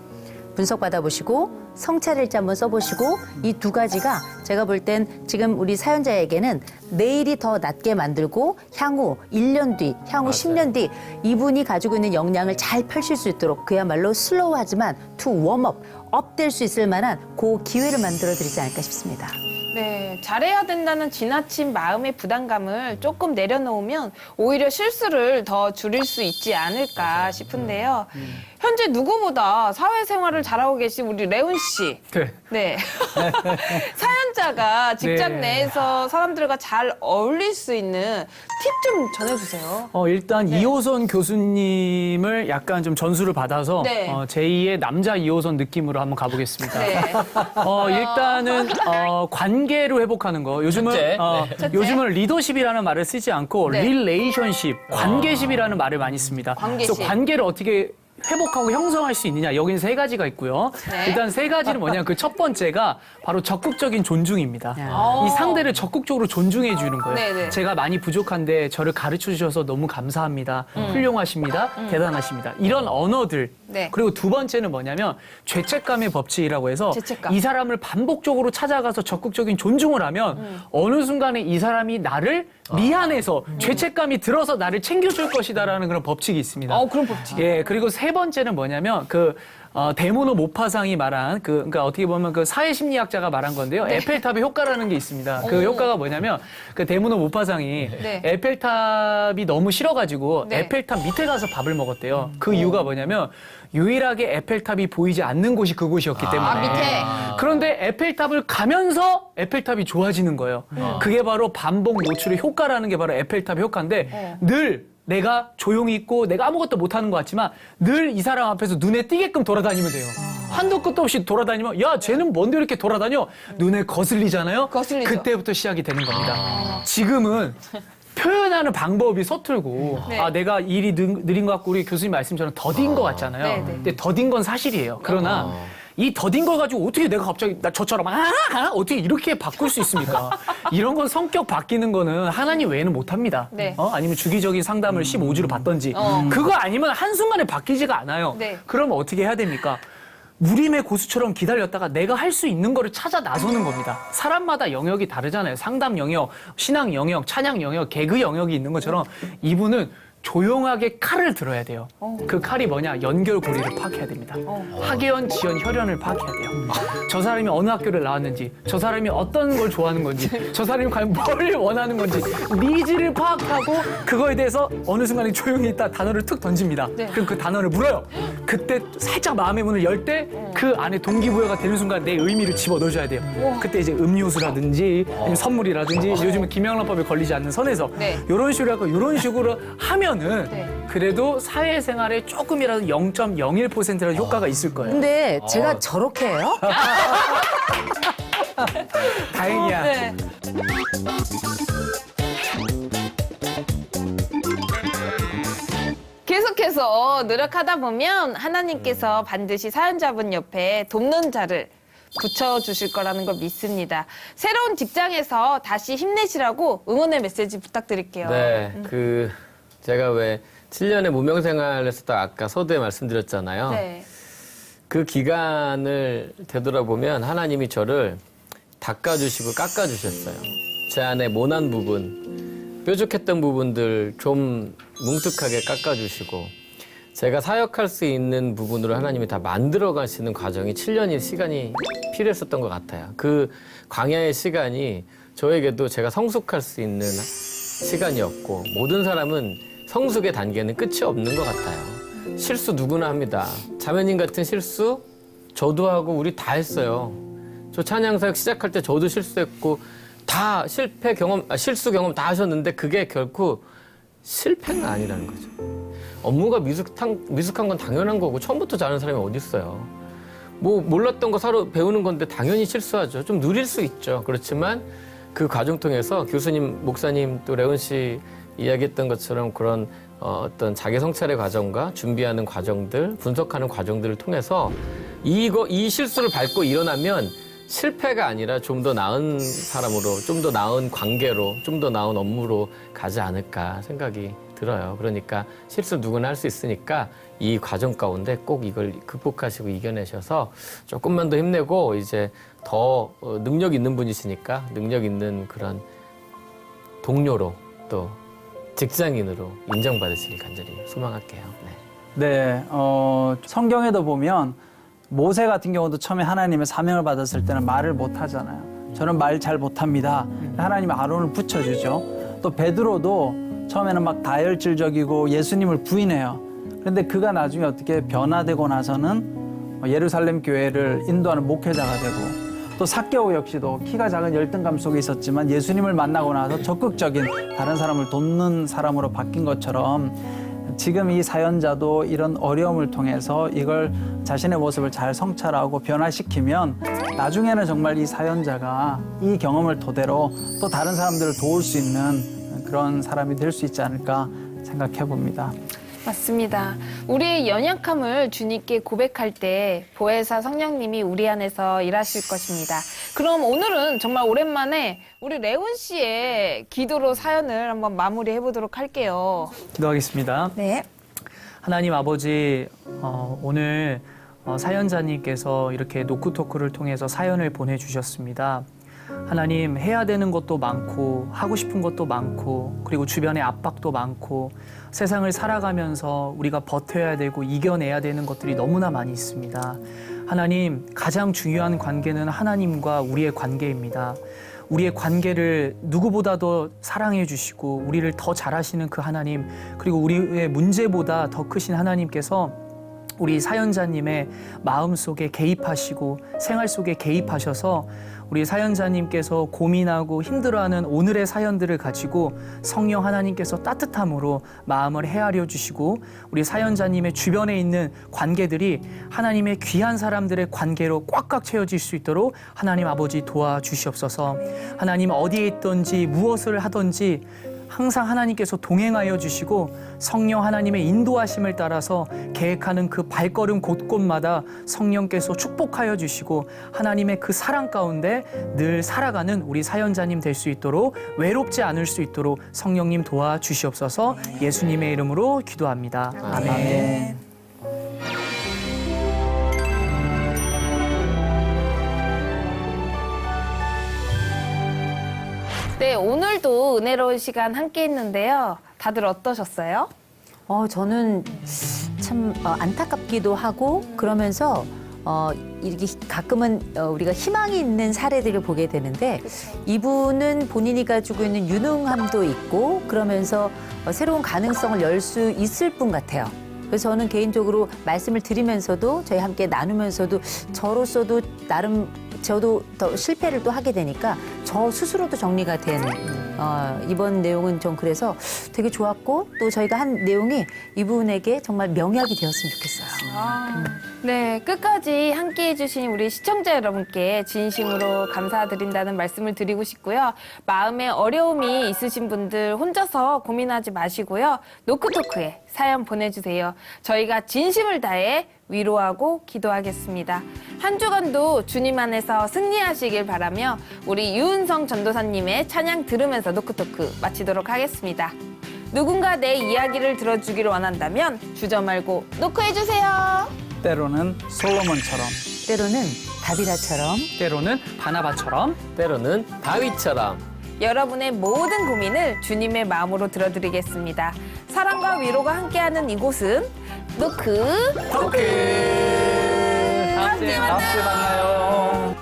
분석 받아보시고 성찰일지 한번 써보시고 이 두 가지가 제가 볼 땐 지금 우리 사연자에게는 내일이 더 낫게 만들고 향후 1년 뒤, 향후 10년 뒤 이분이 가지고 있는 역량을 잘 펼칠 수 있도록 그야말로 슬로우하지만 투 웜업, 업될 수 있을 만한 그 기회를 만들어 드리지 않을까 싶습니다. 네, 잘해야 된다는 지나친 마음의 부담감을 조금 내려놓으면 오히려 실수를 더 줄일 수 있지 않을까 싶은데요. 현재 누구보다 사회생활을 잘하고 계신 우리 레온 씨. 네. 네. 사연자가 직장 네. 내에서 사람들과 잘 어울릴 수 있는 팁 좀 전해주세요. 일단 이호선 교수님을 약간 좀 전수를 받아서 네. 제2의 남자 이호선 느낌으로 한번 가보겠습니다. 네. 일단은 관계로 회복하는 거. 요즘은 첫째. 요즘은 리더십이라는 말을 쓰지 않고 네. 릴레이션십, 관계십이라는 말을 많이 씁니다. 관계십. 그래서 관계를 어떻게 회복하고 형성할 수 있느냐. 여기는 세 가지가 있고요. 네. 일단 세 가지는 뭐냐. 그 첫 번째가 바로 적극적인 존중입니다. 이 상대를 적극적으로 존중해 주는 거예요. 네네. 제가 많이 부족한데 저를 가르쳐 주셔서 너무 감사합니다. 훌륭하십니다. 대단하십니다. 이런 언어들. 네. 그리고 두 번째는 뭐냐면 죄책감의 법칙이라고 해서 죄책감. 이 사람을 반복적으로 찾아가서 적극적인 존중을 하면 어느 순간에 이 사람이 나를 미안해서 죄책감이 들어서 나를 챙겨줄 것이다라는 그런 법칙이 있습니다. 그런 법칙. 예, 그리고 세 번째는 뭐냐면 데모노 모파상이 말한 그러니까 어떻게 보면 그 사회심리학자가 말한 건데요. 에펠탑의 효과라는 게 있습니다. 그 효과가 뭐냐면 그 데모노 모파상이 네. 에펠탑이 너무 싫어가지고 네. 에펠탑 밑에 가서 밥을 먹었대요. 그 이유가 뭐냐면 유일하게 에펠탑이 보이지 않는 곳이 그곳이었기 때문에. 밑에. 그런데 에펠탑을 가면서 에펠탑이 좋아지는 거예요. 그게 바로 반복 노출의 효과라는 게 바로 에펠탑의 효과인데 늘 내가 조용히 있고 내가 아무것도 못하는 것 같지만 늘 이 사람 앞에서 눈에 띄게끔 돌아다니면 돼요. 한도 끝도 없이 돌아다니면 야 쟤는 뭔데 이렇게 돌아다녀? 눈에 거슬리잖아요. 거슬리죠. 그때부터 시작이 되는 겁니다. 지금은 표현하는 방법이 서툴고 네. 내가 일이 느린 것 같고 우리 교수님 말씀처럼 더딘 것 같잖아요. 네, 네. 근데 더딘 건 사실이에요. 그러나 이 더딘 걸 가지고 어떻게 내가 갑자기 저처럼 어떻게 이렇게 바꿀 수 있습니까? 이런 건 성격 바뀌는 거는 하나님 외에는 못합니다. 네. 아니면 주기적인 상담을 15주로 받던지 그거 아니면 한순간에 바뀌지가 않아요. 네. 그러면 어떻게 해야 됩니까? 무림의 고수처럼 기다렸다가 내가 할 수 있는 거를 찾아 나서는 겁니다. 사람마다 영역이 다르잖아요. 상담 영역, 신앙 영역, 찬양 영역, 개그 영역이 있는 것처럼 이분은 조용하게 칼을 들어야 돼요. 그 칼이 뭐냐? 연결고리를 파악해야 됩니다. 학연, 지연, 혈연을 파악해야 돼요. 저 사람이 어느 학교를 나왔는지, 저 사람이 어떤 걸 좋아하는 건지, 저 사람이 과연 뭘 원하는 건지 니즈를 파악하고 그거에 대해서 어느 순간에 조용히 있다 단어를 툭 던집니다. 그럼 그 단어를 물어요. 그때 살짝 마음의 문을 열 때 그 안에 동기부여가 되는 순간 내 의미를 집어넣어줘야 돼요. 그때 이제 음료수라든지 아니면 선물이라든지 요즘은 김영란법에 걸리지 않는 선에서 네. 이런 식으로 하고 이런 식으로 하면은 네. 그래도 사회생활에 조금이라도 0.01%라도 효과가 있을 거예요. 근데 제가 저렇게 해요? 다행이야. 네. 계속해서 노력하다 보면 하나님께서 반드시 사연자분 옆에 돕는 자를 붙여주실 거라는 걸 믿습니다. 새로운 직장에서 다시 힘내시라고 응원의 메시지 부탁드릴게요. 네, 제가 왜 7년의 무명 생활을 했었다 아까 서두에 말씀드렸잖아요. 네. 그 기간을 되돌아보면 하나님이 저를 닦아주시고 깎아주셨어요. 제 안에 모난 부분, 뾰족했던 부분들 좀 뭉툭하게 깎아주시고 제가 사역할 수 있는 부분으로 하나님이 다 만들어 가시는 과정이 7년의 시간이 필요했었던 것 같아요. 그 광야의 시간이 저에게도 제가 성숙할 수 있는 시간이었고 모든 사람은 성숙의 단계는 끝이 없는 것 같아요. 실수 누구나 합니다. 자매님 같은 실수 저도 하고 우리 다 했어요. 저 찬양사역 시작할 때 저도 실수했고 다 실수 경험 다 하셨는데 그게 결코 실패는 아니라는 거죠. 업무가 미숙한 건 당연한 거고 처음부터 잘하는 사람이 어디 있어요. 뭐 몰랐던 거 서로 배우는 건데 당연히 실수하죠. 좀 느릴 수 있죠. 그렇지만 그 과정 통해서 교수님, 목사님 또 레온 씨 이야기했던 것처럼 그런 어떤 자기 성찰의 과정과 준비하는 과정들, 분석하는 과정들을 통해서 이 실수를 밟고 일어나면 실패가 아니라 좀 더 나은 사람으로, 좀 더 나은 관계로, 좀 더 나은 업무로 가지 않을까 생각이 들어요. 그러니까 실수 누구나 할 수 있으니까 이 과정 가운데 꼭 이걸 극복하시고 이겨내셔서 조금만 더 힘내고 이제 더 능력 있는 분이시니까 능력 있는 그런 동료로 또 직장인으로 인정받으시길 간절히 소망할게요. 네. 네, 성경에도 보면 모세 같은 경우도 처음에 하나님의 사명을 받았을 때는 말을 못 하잖아요. 저는 말 잘 못합니다. 하나님이 아론을 붙여주죠. 또 베드로도 처음에는 막 다혈질적이고 예수님을 부인해요. 그런데 그가 나중에 어떻게 변화되고 나서는 예루살렘 교회를 인도하는 목회자가 되고, 또 삭개오 역시도 키가 작은 열등감 속에 있었지만 예수님을 만나고 나서 적극적인 다른 사람을 돕는 사람으로 바뀐 것처럼 지금 이 사연자도 이런 어려움을 통해서 이걸 자신의 모습을 잘 성찰하고 변화시키면 나중에는 정말 이 사연자가 이 경험을 토대로 또 다른 사람들을 도울 수 있는 그런 사람이 될 수 있지 않을까 생각해 봅니다. 맞습니다. 우리의 연약함을 주님께 고백할 때 보혜사 성령님이 우리 안에서 일하실 것입니다. 그럼 오늘은 정말 오랜만에 우리 레온 씨의 기도로 사연을 한번 마무리해 보도록 할게요. 기도하겠습니다. 네. 하나님 아버지, 오늘 사연자님께서 이렇게 노크토크를 통해서 사연을 보내주셨습니다. 하나님, 해야 되는 것도 많고 하고 싶은 것도 많고 그리고 주변에 압박도 많고 세상을 살아가면서 우리가 버텨야 되고 이겨내야 되는 것들이 너무나 많이 있습니다. 하나님, 가장 중요한 관계는 하나님과 우리의 관계입니다. 우리의 관계를 누구보다도 사랑해 주시고 우리를 더 잘하시는 그 하나님, 그리고 우리의 문제보다 더 크신 하나님께서 우리 사연자님의 마음 속에 개입하시고 생활 속에 개입하셔서 우리 사연자님께서 고민하고 힘들어하는 오늘의 사연들을 가지고 성령 하나님께서 따뜻함으로 마음을 헤아려 주시고 우리 사연자님의 주변에 있는 관계들이 하나님의 귀한 사람들의 관계로 꽉꽉 채워질 수 있도록 하나님 아버지 도와주시옵소서. 하나님 어디에 있든지 무엇을 하든지 항상 하나님께서 동행하여 주시고 성령 하나님의 인도하심을 따라서 계획하는 그 발걸음 곳곳마다 성령께서 축복하여 주시고 하나님의 그 사랑 가운데 늘 살아가는 우리 사연자님 될 수 있도록, 외롭지 않을 수 있도록 성령님 도와주시옵소서. 예수님의 이름으로 기도합니다. 아멘. 네, 오늘도 은혜로운 시간 함께 했는데요. 다들 어떠셨어요? 저는 참 안타깝기도 하고 그러면서 이렇게 가끔은 우리가 희망이 있는 사례들을 보게 되는데 이분은 본인이 가지고 있는 유능함도 있고 그러면서 새로운 가능성을 열 수 있을 분 같아요. 그래서 저는 개인적으로 말씀을 드리면서도 저희 함께 나누면서도 저로서도 나름 저도 더 실패를 또 하게 되니까 저 스스로도 정리가 된 이번 내용은 좀 그래서 되게 좋았고 또 저희가 한 내용이 이분에게 정말 명약이 되었으면 좋겠어요. 네, 끝까지 함께 해주신 우리 시청자 여러분께 진심으로 감사드린다는 말씀을 드리고 싶고요. 마음에 어려움이 있으신 분들 혼자서 고민하지 마시고요. 노크토크에 사연 보내주세요. 저희가 진심을 다해 위로하고 기도하겠습니다. 한 주간도 주님 안에서 승리하시길 바라며 우리 유은성 전도사님의 찬양 들으면서 노크토크 마치도록 하겠습니다. 누군가 내 이야기를 들어주기를 원한다면 주저 말고 노크해주세요. 때로는 솔로몬처럼, 때로는 다비다처럼 때로는 바나바처럼 때로는 다윗처럼 여러분의 모든 고민을 주님의 마음으로 들어드리겠습니다. 사랑과 위로가 함께하는 이곳은 노크토크. 다음 주에 다음 주에 만나요.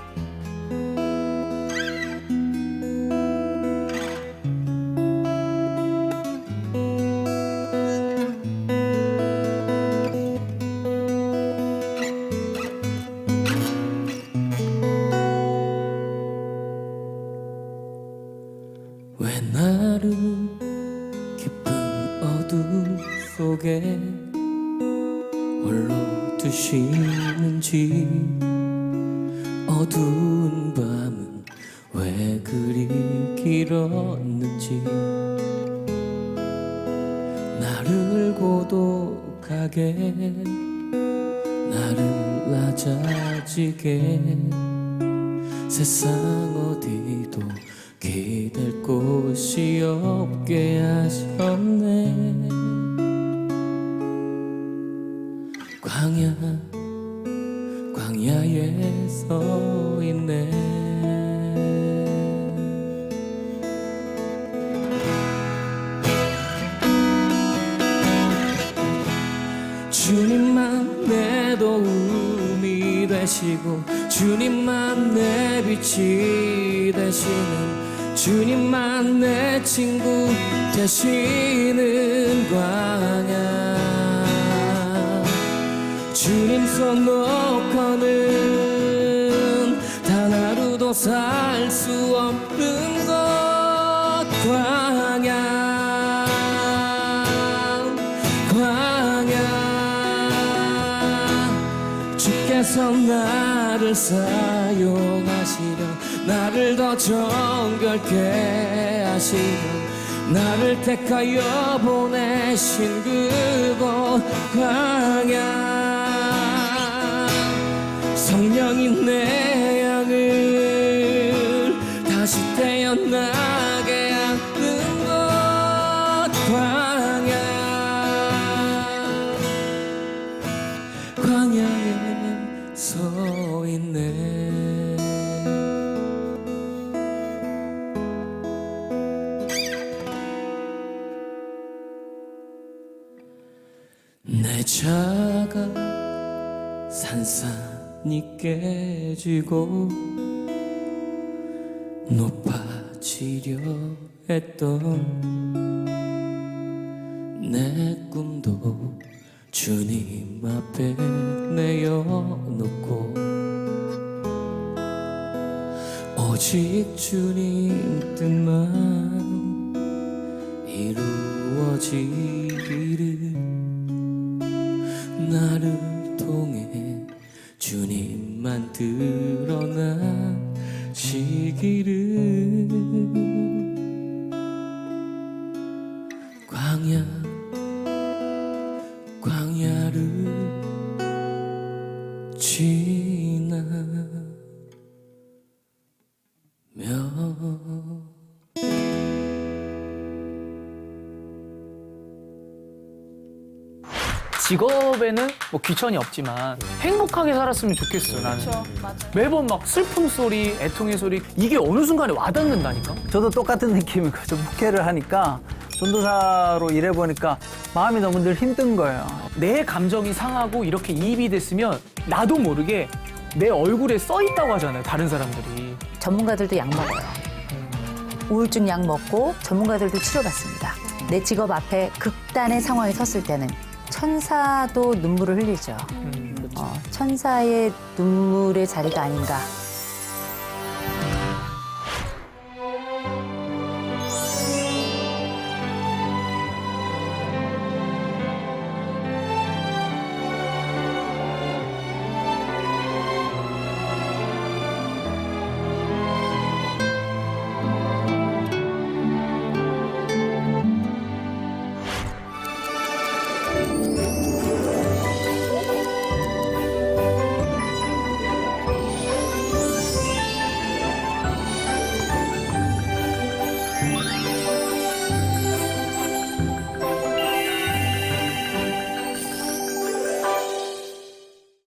왜 나를 깊은 어둠 속에 홀로 두시 주시는지 어두운 밤은 왜 그리 길었는지 나를 고독하게 나를 낮아지게 세상 어디도 기댈 곳이 없게 하셨네. 광야에 서 있네. 주님만 내 도움이 되시고 주님만 내 빛이 되시는 주님만 내 친구 되시는 광야 주님 손 놓고는 단 하루도 살 수 없는 것 광야 주께서 나를 사용하시려 나를 더 정결케 하시려 나를 택하여 보내신 그곳 광야 성령이 내 영을 다시 태어나게 하는 것 광야에 서 있네. 내 자가 산산이 깨지고 높아지려 했던 내 꿈도 주님 앞에 내어놓고 오직 주님 뜻만 이루어지기를 나를 통해 주님만 드러나시기를 광야를 지나면 직업에는 뭐 귀천이 없지만 행복하게 살았으면 좋겠어 나는. 맞아요. 매번 막 슬픔 소리, 애통의 소리 이게 어느 순간에 와닿는다니까. 저도 똑같은 느낌이거든요. 목회를 하니까 전도사로 일해보니까 마음이 너무 늘 힘든 거예요. 내 감정이 상하고 이렇게 이입이 됐으면 나도 모르게 내 얼굴에 써 있다고 하잖아요. 다른 사람들이. 전문가들도 약 먹어요. 우울증 약 먹고 전문가들도 치료받습니다. 내 직업 앞에 극단의 상황에 섰을 때는 천사도 눈물을 흘리죠. 천사의 눈물의 자리가 아닌가